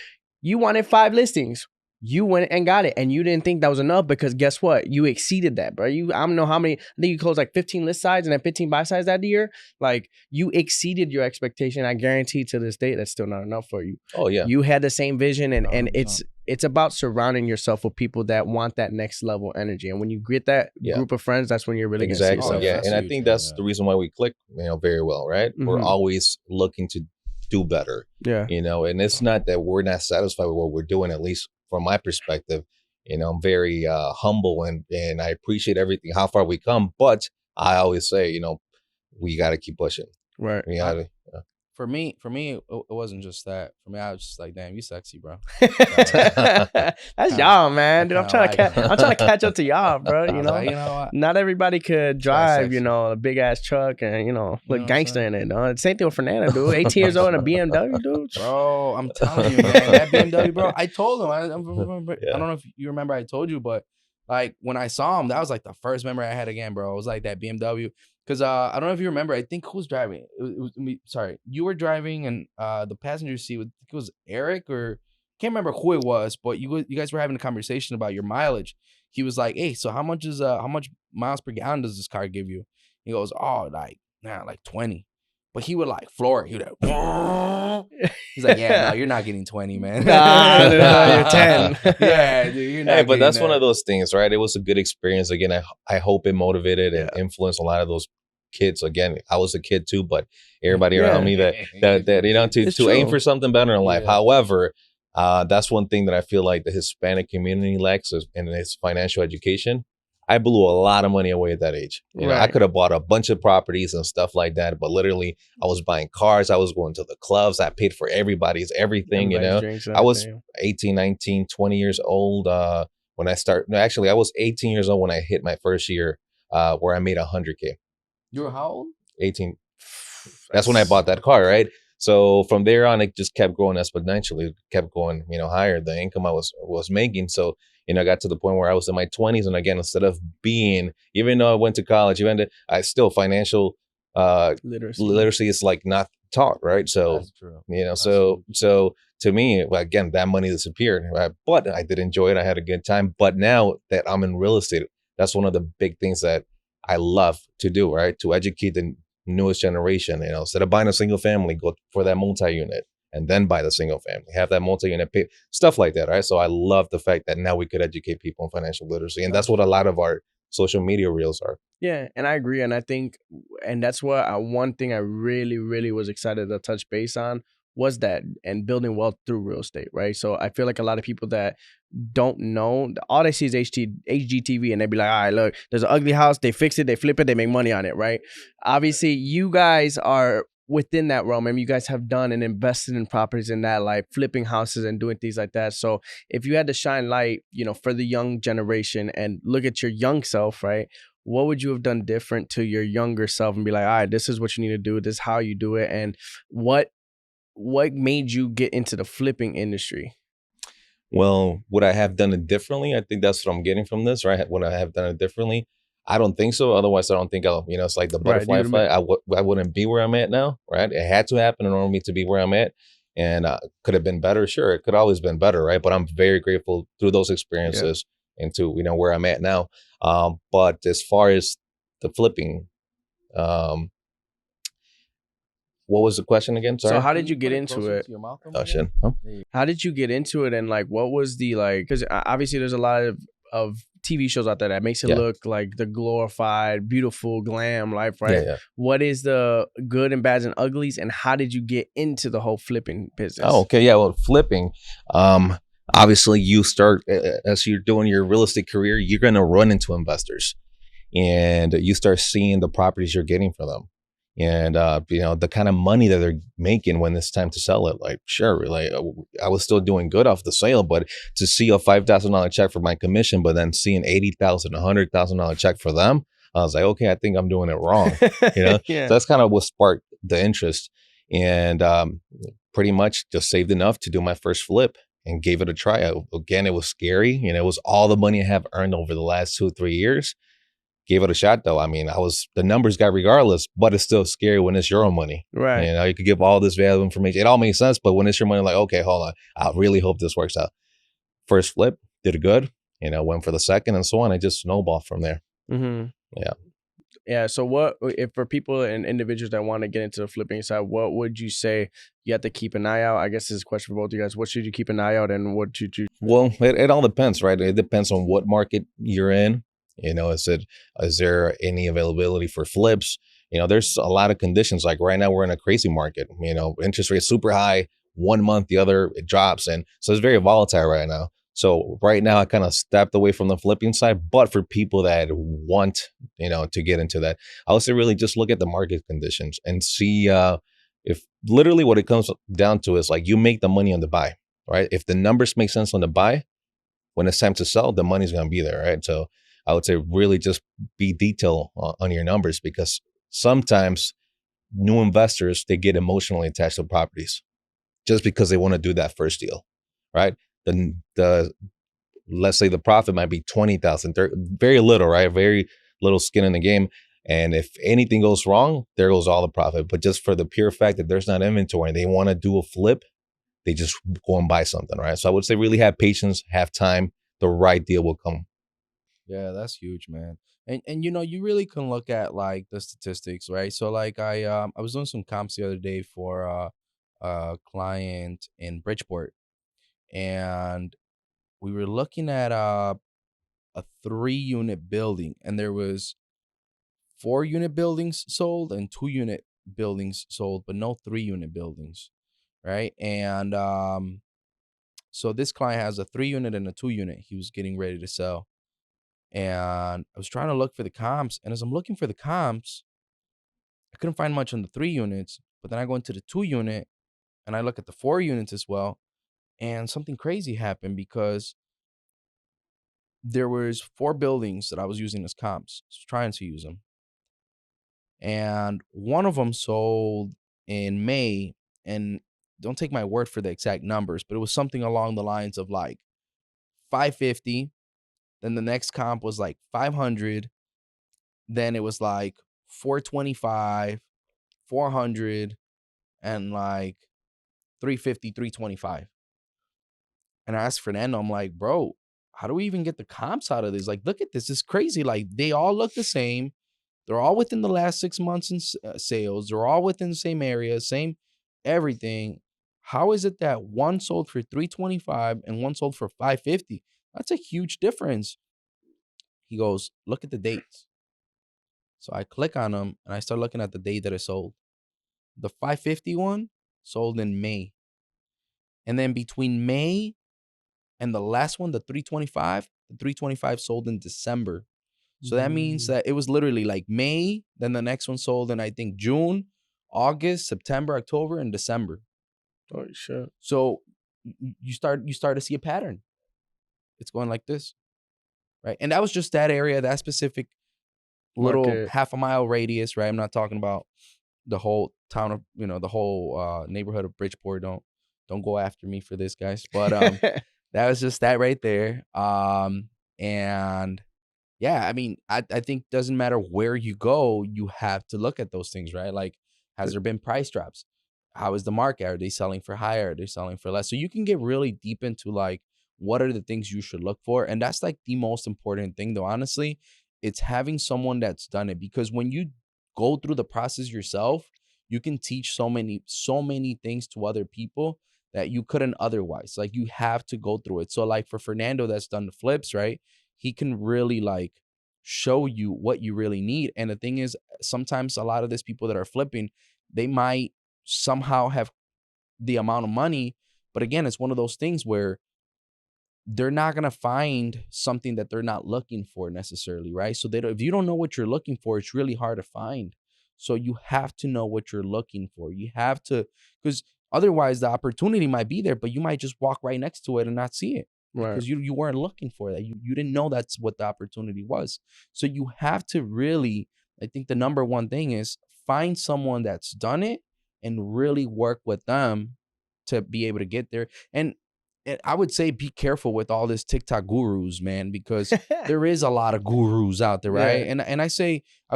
[SPEAKER 1] You wanted 5 listings. You went and got it, and you didn't think that was enough because guess what? You exceeded that, bro. I don't know how many. I think you closed like 15 list sides and then 15 buy sides that year. Like you exceeded your expectation. I guarantee to this day that's still not enough for you.
[SPEAKER 2] Oh yeah,
[SPEAKER 1] you had the same vision, and it's it's about surrounding yourself with people that want that next level energy. And when you get that group of friends, that's when you're really going to see yourself.
[SPEAKER 2] Yeah. And I think that's the reason why we click, very well, right? We're always looking to do better.
[SPEAKER 1] Yeah.
[SPEAKER 2] And it's not that we're not satisfied with what we're doing, at least from my perspective. I'm very humble and I appreciate everything, how far we come. But I always say, we got to keep pushing.
[SPEAKER 1] Right.
[SPEAKER 2] We gotta,
[SPEAKER 3] For me, it wasn't just that. For me, I was just like, damn, you sexy, bro.
[SPEAKER 1] That's y'all, man. Dude, I'm trying to catch up to y'all, bro. You know,
[SPEAKER 3] like, you know what?
[SPEAKER 1] Not everybody could drive, a big ass truck and look gangster in it. Dog. Same thing with Fernando, dude. 18 years old in a BMW, dude.
[SPEAKER 3] Bro, I'm telling you, man, that BMW, bro. I told him. I don't know if you remember. I told you, but like when I saw him, that was like the first memory I had again, bro. It was like that BMW. Because I don't know if you remember. I think who was driving? It was me. Sorry, you were driving, and the passenger seat. I think it was Eric, or can't remember who it was. But you guys were having a conversation about your mileage. He was like, "Hey, so how much miles per gallon does this car give you?" He goes, "Oh, like 20." But he would like floor it. He would like, he's like, "Yeah, no, you're not getting 20, man.
[SPEAKER 1] Nah, you're 10.
[SPEAKER 3] Yeah, dude, you're not."
[SPEAKER 2] Hey, but that's one of those things, right? It was a good experience. Again, I hope it motivated and influenced a lot of those kids. Again, I was a kid too, but everybody around me that to aim for something better in life. However, that's one thing that I feel like the Hispanic community lacks in its financial education. I blew a lot of money away at that age. I could have bought a bunch of properties and stuff like that, but literally I was buying cars. I was going to the clubs. I paid for everybody's everything, I was 18, 19, 20 years old when I started. No, actually, I was 18 years old when I hit my first year where I made $100K.
[SPEAKER 3] You were how old?
[SPEAKER 2] 18. That's when I bought that car, right? So from there on, it just kept growing exponentially. It kept going, higher, the income I was making. So, I got to the point where I was in my 20s. And again, instead of even though I went to college, I still financial literacy is like not taught, right? So,
[SPEAKER 3] that's true.
[SPEAKER 2] So to me, again, that money disappeared. But I did enjoy it. I had a good time. But now that I'm in real estate, that's one of the big things that I love to do, right? To educate the newest generation, instead of buying a single family, go for that multi-unit and then buy the single family, have that multi-unit pay, stuff like that, right? So I love the fact that now we could educate people on financial literacy. And that's what a lot of our social media reels are.
[SPEAKER 1] Yeah, and I agree. And I think, and that's what one thing I really, really was excited to touch base on was that, and building wealth through real estate, right? So I feel like a lot of people that don't know, all they see is HGTV, and they be like, all right, look, there's an ugly house, they fix it, they flip it, they make money on it, right? Obviously, you guys are within that realm, and you guys have done and invested in properties in that, like flipping houses and doing things like that. So if you had to shine light, for the young generation and look at your young self, right? What would you have done different to your younger self and be like, all right, this is what you need to do, this is how you do it, and what made you get into the flipping industry?
[SPEAKER 2] Well, would I have done it differently? I think that's what I'm getting from this, right? Would I have done it differently? I don't think so. Otherwise, I don't think I'll, it's like the butterfly effect. I wouldn't be where I'm at now, right? It had to happen in order for me to be where I'm at. And could have been better? Sure. It could always been better, right? But I'm very grateful through those experiences into, where I'm at now. But as far as the flipping, what was the question again? Sorry.
[SPEAKER 1] So how did you get into it?
[SPEAKER 2] Oh, shit. Huh?
[SPEAKER 1] How did you get into it? And like, what was the, because obviously there's a lot of TV shows out there that makes it look like the glorified, beautiful glam life, right?
[SPEAKER 2] Yeah.
[SPEAKER 1] What is the good and bads and uglies, and how did you get into the whole flipping business?
[SPEAKER 2] Oh, okay. Yeah. Well, flipping, obviously you start, as you're doing your real estate career, you're going to run into investors and you start seeing the properties you're getting for them. And, the kind of money that they're making when it's time to sell it, like, sure, like I was still doing good off the sale, but to see a $5,000 check for my commission, but then seeing $80,000, $100,000 check for them, I was like, okay, I think I'm doing it wrong. So that's kind of what sparked the interest, and pretty much just saved enough to do my first flip and gave it a try. Again, it was scary. It was all the money I have earned over the last 2-3 years. Gave it a shot though. I mean, the numbers got regardless, but it's still scary when it's your own money.
[SPEAKER 1] Right.
[SPEAKER 2] You could give all this valuable information. It all makes sense, but when it's your money, like, okay, hold on. I really hope this works out. First flip, did it good. Went for the second and so on. I just snowballed from there.
[SPEAKER 1] Mm-hmm.
[SPEAKER 2] Yeah.
[SPEAKER 1] Yeah. So what if for people and individuals that want to get into the flipping side, what would you say you have to keep an eye out? I guess this is a question for both of you guys. What should you keep an eye out and what should you?
[SPEAKER 2] Well, it all depends, right? It depends on what market you're in. Is there any availability for flips? There's a lot of conditions. Like right now, we're in a crazy market. Interest rates super high. 1 month, the other it drops, and so it's very volatile right now. So right now, I kind of stepped away from the flipping side. But for people that want, to get into that, I would say really just look at the market conditions and see if literally what it comes down to is like you make the money on the buy, right? If the numbers make sense on the buy, when it's time to sell, the money's going to be there, right? So I would say really just be detailed on your numbers, because sometimes new investors, they get emotionally attached to properties just because they want to do that first deal, right? The let's say the profit might be 20,000, very little, right? Very little skin in the game. And if anything goes wrong, there goes all the profit. But just for the pure fact that there's not inventory and they want to do a flip, they just go and buy something, right? So I would say really have patience, have time, the right deal will come.
[SPEAKER 3] Yeah, that's huge, man. And you really can look at like the statistics, right? So like I was doing some comps the other day for a client in Bridgeport, and we were looking at a 3-unit building, and there was 4-unit buildings sold and 2-unit buildings sold, but no 3-unit buildings, right? And so this client has a 3-unit and a 2-unit. He was getting ready to sell, and I was trying to look for the comps. And as I'm looking for the comps, I couldn't find much on the 3 units. But then I go into the 2-unit and I look at the 4 units as well. And something crazy happened, because there was 4 buildings that I was using as comps, trying to use them. And one of them sold in May, and don't take my word for the exact numbers, but it was something along the lines of like 550. Then the next comp was like 500. Then it was like 425, 400, and like 350, 325. And I asked Fernando, I'm like, bro, how do we even get the comps out of this? Like, look at this. It's crazy. Like, they all look the same. They're all within the last 6 months in sales. They're all within the same area, same everything. How is it that one sold for 325 and one sold for 550? That's a huge difference. He goes, look at the dates. So I click on them and I start looking at the date that it sold. The 550 one sold in May. And then between May and the last one, the 325 sold in December. So that means that it was literally like May, then the next one sold in, I think, June, August, September, October, and December.
[SPEAKER 1] Oh, shit.
[SPEAKER 3] So you start to see a pattern. It's going like this, right? And that was just that area, that specific little
[SPEAKER 1] Market.
[SPEAKER 3] half a mile radius, right? I'm not talking about the whole town of, the whole neighborhood of Bridgeport. Don't go after me for this, guys. But that was just that right there. And yeah, I mean, I think doesn't matter where you go, you have to look at those things, right? Like, has there been price drops? How is the market? Are they selling for higher? Are they selling for less? So you can get really deep into like, what are the things you should look for? And that's like the most important thing, though, honestly. It's having someone that's done it, because when you go through the process yourself, you can teach so many things to other people that you couldn't otherwise. Like, you have to go through it. So like for Fernando that's done the flips, right? He can really like show you what you really need. And the thing is, sometimes a lot of these people that are flipping, they might somehow have the amount of money, but again, it's one of those things where they're not going to find something that they're not looking for necessarily, right? So if you don't know what you're looking for, it's really hard to find. So you have to know what you're looking for. You have to, because otherwise the opportunity might be there, but you might just walk right next to it and not see it.
[SPEAKER 1] Right.
[SPEAKER 3] Because you weren't looking for that. You didn't know that's what the opportunity was. So you have to really, I think the number one thing is find someone that's done it and really work with them to be able to get there. And I would say be careful with all this TikTok gurus, man, because there is a lot of gurus out there, right?
[SPEAKER 1] Yeah.
[SPEAKER 3] And I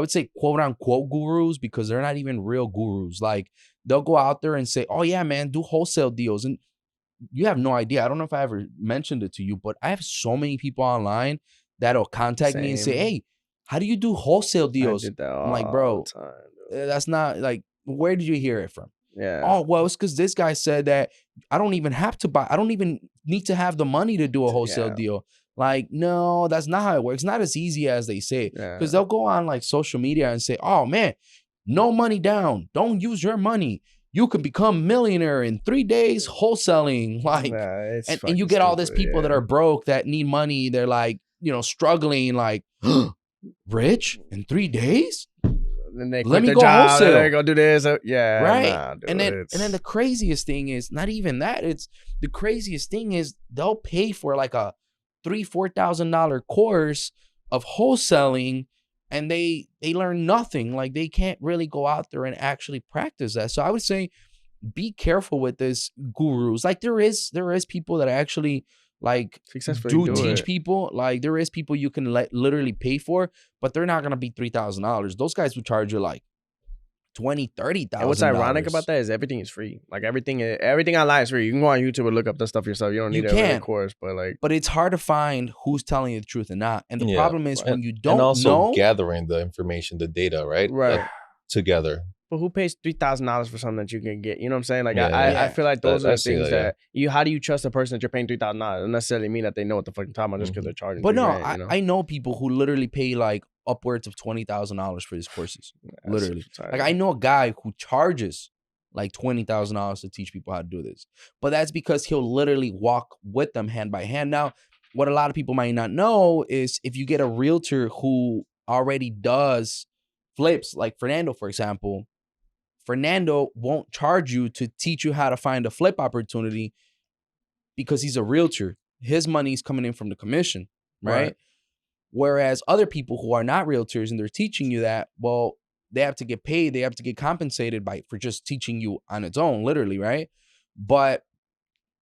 [SPEAKER 3] would say quote unquote gurus, because they're not even real gurus. Like, they'll go out there and say, oh yeah, man, do wholesale deals. And you have no idea. I don't know if I ever mentioned it to you, but I have so many people online that'll contact me and say, hey, how do you do wholesale deals?
[SPEAKER 1] I did that
[SPEAKER 3] I'm like,
[SPEAKER 1] all
[SPEAKER 3] bro,
[SPEAKER 1] the time, dude.
[SPEAKER 3] that's not like, where did you hear it from?
[SPEAKER 1] Yeah.
[SPEAKER 3] Oh, well, it's because this guy said that I don't even have to buy. I don't even need to have the money to do a wholesale deal. Like, no, that's not how it works. It's not as easy as they say. Because they'll go on like social media and say, oh, man, no money down. Don't use your money. You can become millionaire in 3 days wholesaling. Like, and you get all these people that are broke that need money. They're like, you know, struggling, like, rich in 3 days?
[SPEAKER 1] Then they
[SPEAKER 3] Let
[SPEAKER 1] quit
[SPEAKER 3] me
[SPEAKER 1] their
[SPEAKER 3] go
[SPEAKER 1] job.
[SPEAKER 3] wholesale.
[SPEAKER 1] They go do this. Yeah,
[SPEAKER 3] right.
[SPEAKER 1] Nah, dude,
[SPEAKER 3] and then the craziest thing is not even that. It's the craziest thing is they'll pay for like a $3,000-$4,000 course of wholesaling, and they learn nothing. Like they can't really go out there and actually practice that. So I would say, be careful with this gurus. Like there is people that actually like
[SPEAKER 1] successfully
[SPEAKER 3] do teach people. Like there is people you can literally pay for, but they're not gonna be $3,000. Those guys would charge you like $20,000-$30,000.
[SPEAKER 1] And what's ironic about that is everything is free. Like everything online is free. You can go on YouTube and look up the stuff yourself. You don't need a course, but it's
[SPEAKER 3] hard to find who's telling you the truth and not. And the problem is when you don't
[SPEAKER 2] and also
[SPEAKER 3] know,
[SPEAKER 2] gathering the information, the data, right?
[SPEAKER 1] Right.
[SPEAKER 2] Together.
[SPEAKER 1] But who pays $3,000 for something that you can get? You know what I'm saying? Like I feel like those are things that you. How do you trust a person that you're paying $3,000? It doesn't necessarily mean that they know what the fuck you're talking about just because they're charging.
[SPEAKER 3] But no, I know people who literally pay like upwards of $20,000 for these courses. Literally, like I know a guy who charges like $20,000 to teach people how to do this. But that's because he'll literally walk with them hand by hand. Now, what a lot of people might not know is if you get a realtor who already does flips, like Fernando, for example. Fernando won't charge you to teach you how to find a flip opportunity because he's a realtor. His money is coming in from the commission, right? Whereas other people who are not realtors and they're teaching you that, well, they have to get paid. They have to get compensated for just teaching you on its own, literally, right? But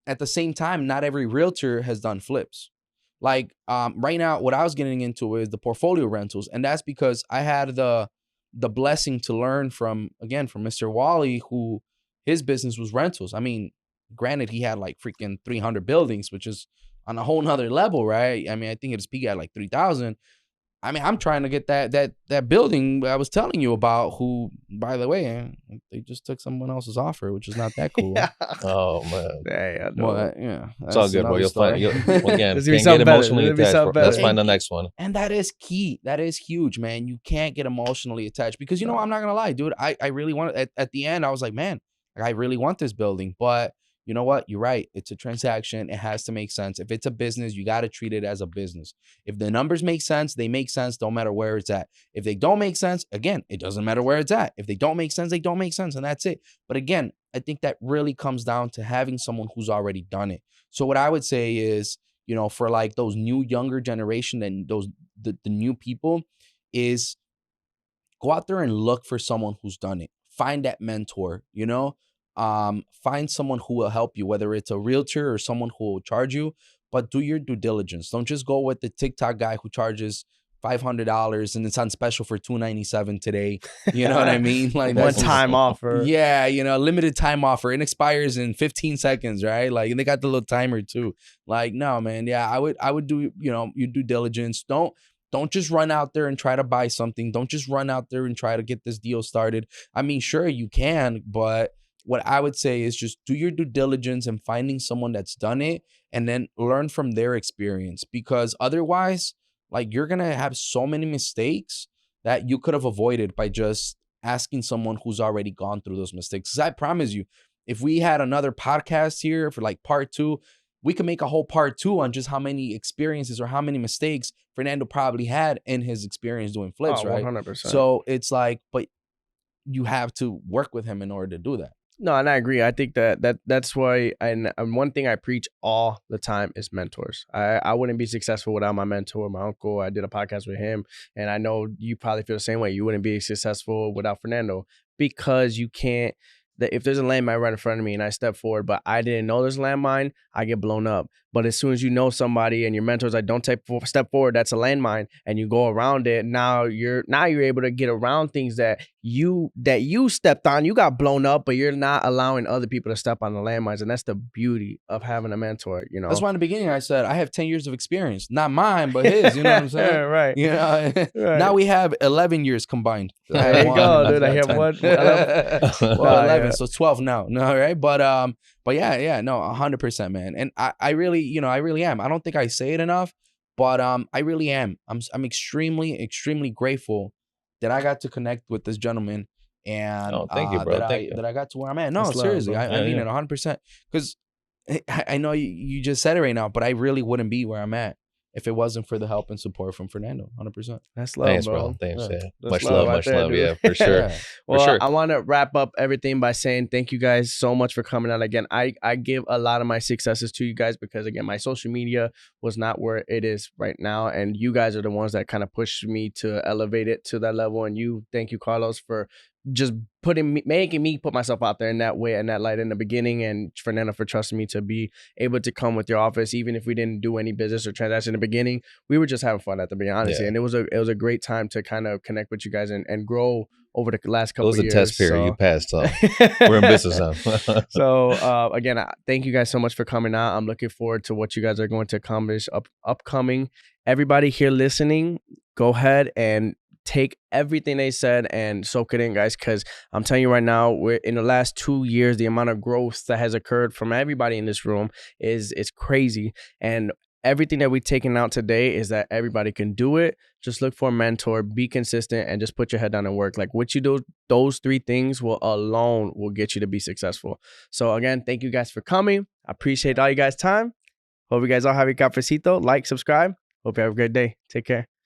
[SPEAKER 3] at the same time, not every realtor has done flips. Like right now, what I was getting into is the portfolio rentals. And that's because I had the blessing to learn from Mr. Wally, who his business was rentals. I mean, granted, he had like freaking 300 buildings, which is on a whole nother level, right? I mean, I think it's peak at like 3,000. I mean, I'm trying to get that building I was telling you about, who, by the way, they just took someone else's offer, which is not that cool.
[SPEAKER 2] Oh, man.
[SPEAKER 3] Yeah.
[SPEAKER 2] It's all good, bro. You'll find, again,
[SPEAKER 1] can't
[SPEAKER 2] get emotionally attached. Let's find the next one.
[SPEAKER 3] And that is key. That is huge, man. You can't get emotionally attached because, you know, I'm not going to lie, dude. I really want it. At the end, I was like, man, I really want this building. But you know what? You're right. It's a transaction. It has to make sense. If it's a business, you got to treat it as a business. If the numbers make sense, they make sense. Don't matter where it's at. If they don't make sense, again, it doesn't matter where it's at. If they don't make sense, they don't make sense. And that's it. But again, I think that really comes down to having someone who's already done it. So what I would say is, you know, for like those younger generation and the new people is go out there and look for someone who's done it. Find that mentor, you know? Find someone who will help you, whether it's a realtor or someone who will charge you, but do your due diligence. Don't just go with the TikTok guy who charges $500 and it's on special for $297 today. You know what I mean? Like
[SPEAKER 1] one time offer.
[SPEAKER 3] Yeah, you know, limited time offer. It expires in 15 seconds, right? Like, and they got the little timer too. Like, no, man. Yeah, I would do, you know, your due diligence. Don't just run out there and try to buy something. Don't just run out there and try to get this deal started. I mean, sure, you can, but what I would say is just do your due diligence and finding someone that's done it and then learn from their experience, because otherwise, like, you're going to have so many mistakes that you could have avoided by just asking someone who's already gone through those mistakes. Because I promise you, if we had another podcast here for like part 2, we could make a whole part 2 on just how many experiences or how many mistakes Fernando probably had in his experience doing flips, right?
[SPEAKER 1] 100%.
[SPEAKER 3] So it's like, but you have to work with him in order to do that.
[SPEAKER 1] No, and I agree. I think that's why, and one thing I preach all the time is mentors. I wouldn't be successful without my mentor, my uncle. I did a podcast with him, and I know you probably feel the same way. You wouldn't be successful without Fernando, because you can't. If there's a landmine right in front of me and I step forward, but I didn't know there's a landmine, I get blown up. But as soon as you know somebody and your mentor's like, don't step forward, that's a landmine, and you go around it, now you're able to get around things that you stepped on. You got blown up, but you're not allowing other people to step on the landmines. And that's the beauty of having a mentor, you know.
[SPEAKER 3] That's why in the beginning I said I have 10 years of experience. Not mine, but his. You know what I'm saying?
[SPEAKER 1] Right.
[SPEAKER 3] You know,
[SPEAKER 1] right.
[SPEAKER 3] Now we have 11 years combined.
[SPEAKER 1] There you go, dude. I have
[SPEAKER 3] 10.
[SPEAKER 1] one.
[SPEAKER 3] Well, 11, so 12 now. No, right? But yeah, no, 100%, man. And I really am. I don't think I say it enough, but I really am. I'm extremely, extremely grateful that I got to connect with this gentleman, and
[SPEAKER 2] thank you, bro.
[SPEAKER 3] That I got to where I'm at. No,
[SPEAKER 1] That's
[SPEAKER 3] seriously,
[SPEAKER 1] love,
[SPEAKER 3] I mean it 100%. Because I know you just said it right now, but I really wouldn't be where I'm at if it wasn't for the help and support from Fernando. 100%.
[SPEAKER 1] That's love,
[SPEAKER 2] Thanks,
[SPEAKER 1] bro.
[SPEAKER 2] Thanks, yeah.
[SPEAKER 1] That's
[SPEAKER 2] Much love,
[SPEAKER 1] right
[SPEAKER 2] much
[SPEAKER 1] there,
[SPEAKER 2] love.
[SPEAKER 1] dude.
[SPEAKER 2] Yeah, for sure.
[SPEAKER 3] Yeah.
[SPEAKER 1] Well,
[SPEAKER 2] for sure.
[SPEAKER 1] I want to wrap up everything by saying thank you guys so much for coming out again. I give a lot of my successes to you guys because, again, my social media was not where it is right now. And you guys are the ones that kind of pushed me to elevate it to that level. And thank you, Carlos, for just making me put myself out there in that way and that light in the beginning, and Fernando for trusting me to be able to come with your office, even if we didn't do any business or transaction in the beginning. We were just having fun, at the be honest, and it was a great time to kind of connect with you guys and grow over the last couple of years.
[SPEAKER 2] It was a test period. You passed, so we're in business now.
[SPEAKER 1] So again, thank you guys so much for coming out. I'm looking forward to what you guys are going to accomplish upcoming. Everybody here listening, go ahead and take everything they said and soak it in, guys, because I'm telling you right now, we're in the last 2 years, the amount of growth that has occurred from everybody in this room is crazy. And everything that we've taken out today is that everybody can do it. Just look for a mentor, be consistent, and just put your head down and work. Like what you do, those 3 things alone will get you to be successful. So again, thank you guys for coming. I appreciate all you guys' time. Hope you guys all have your cafecito. Like, subscribe. Hope you have a great day. Take care.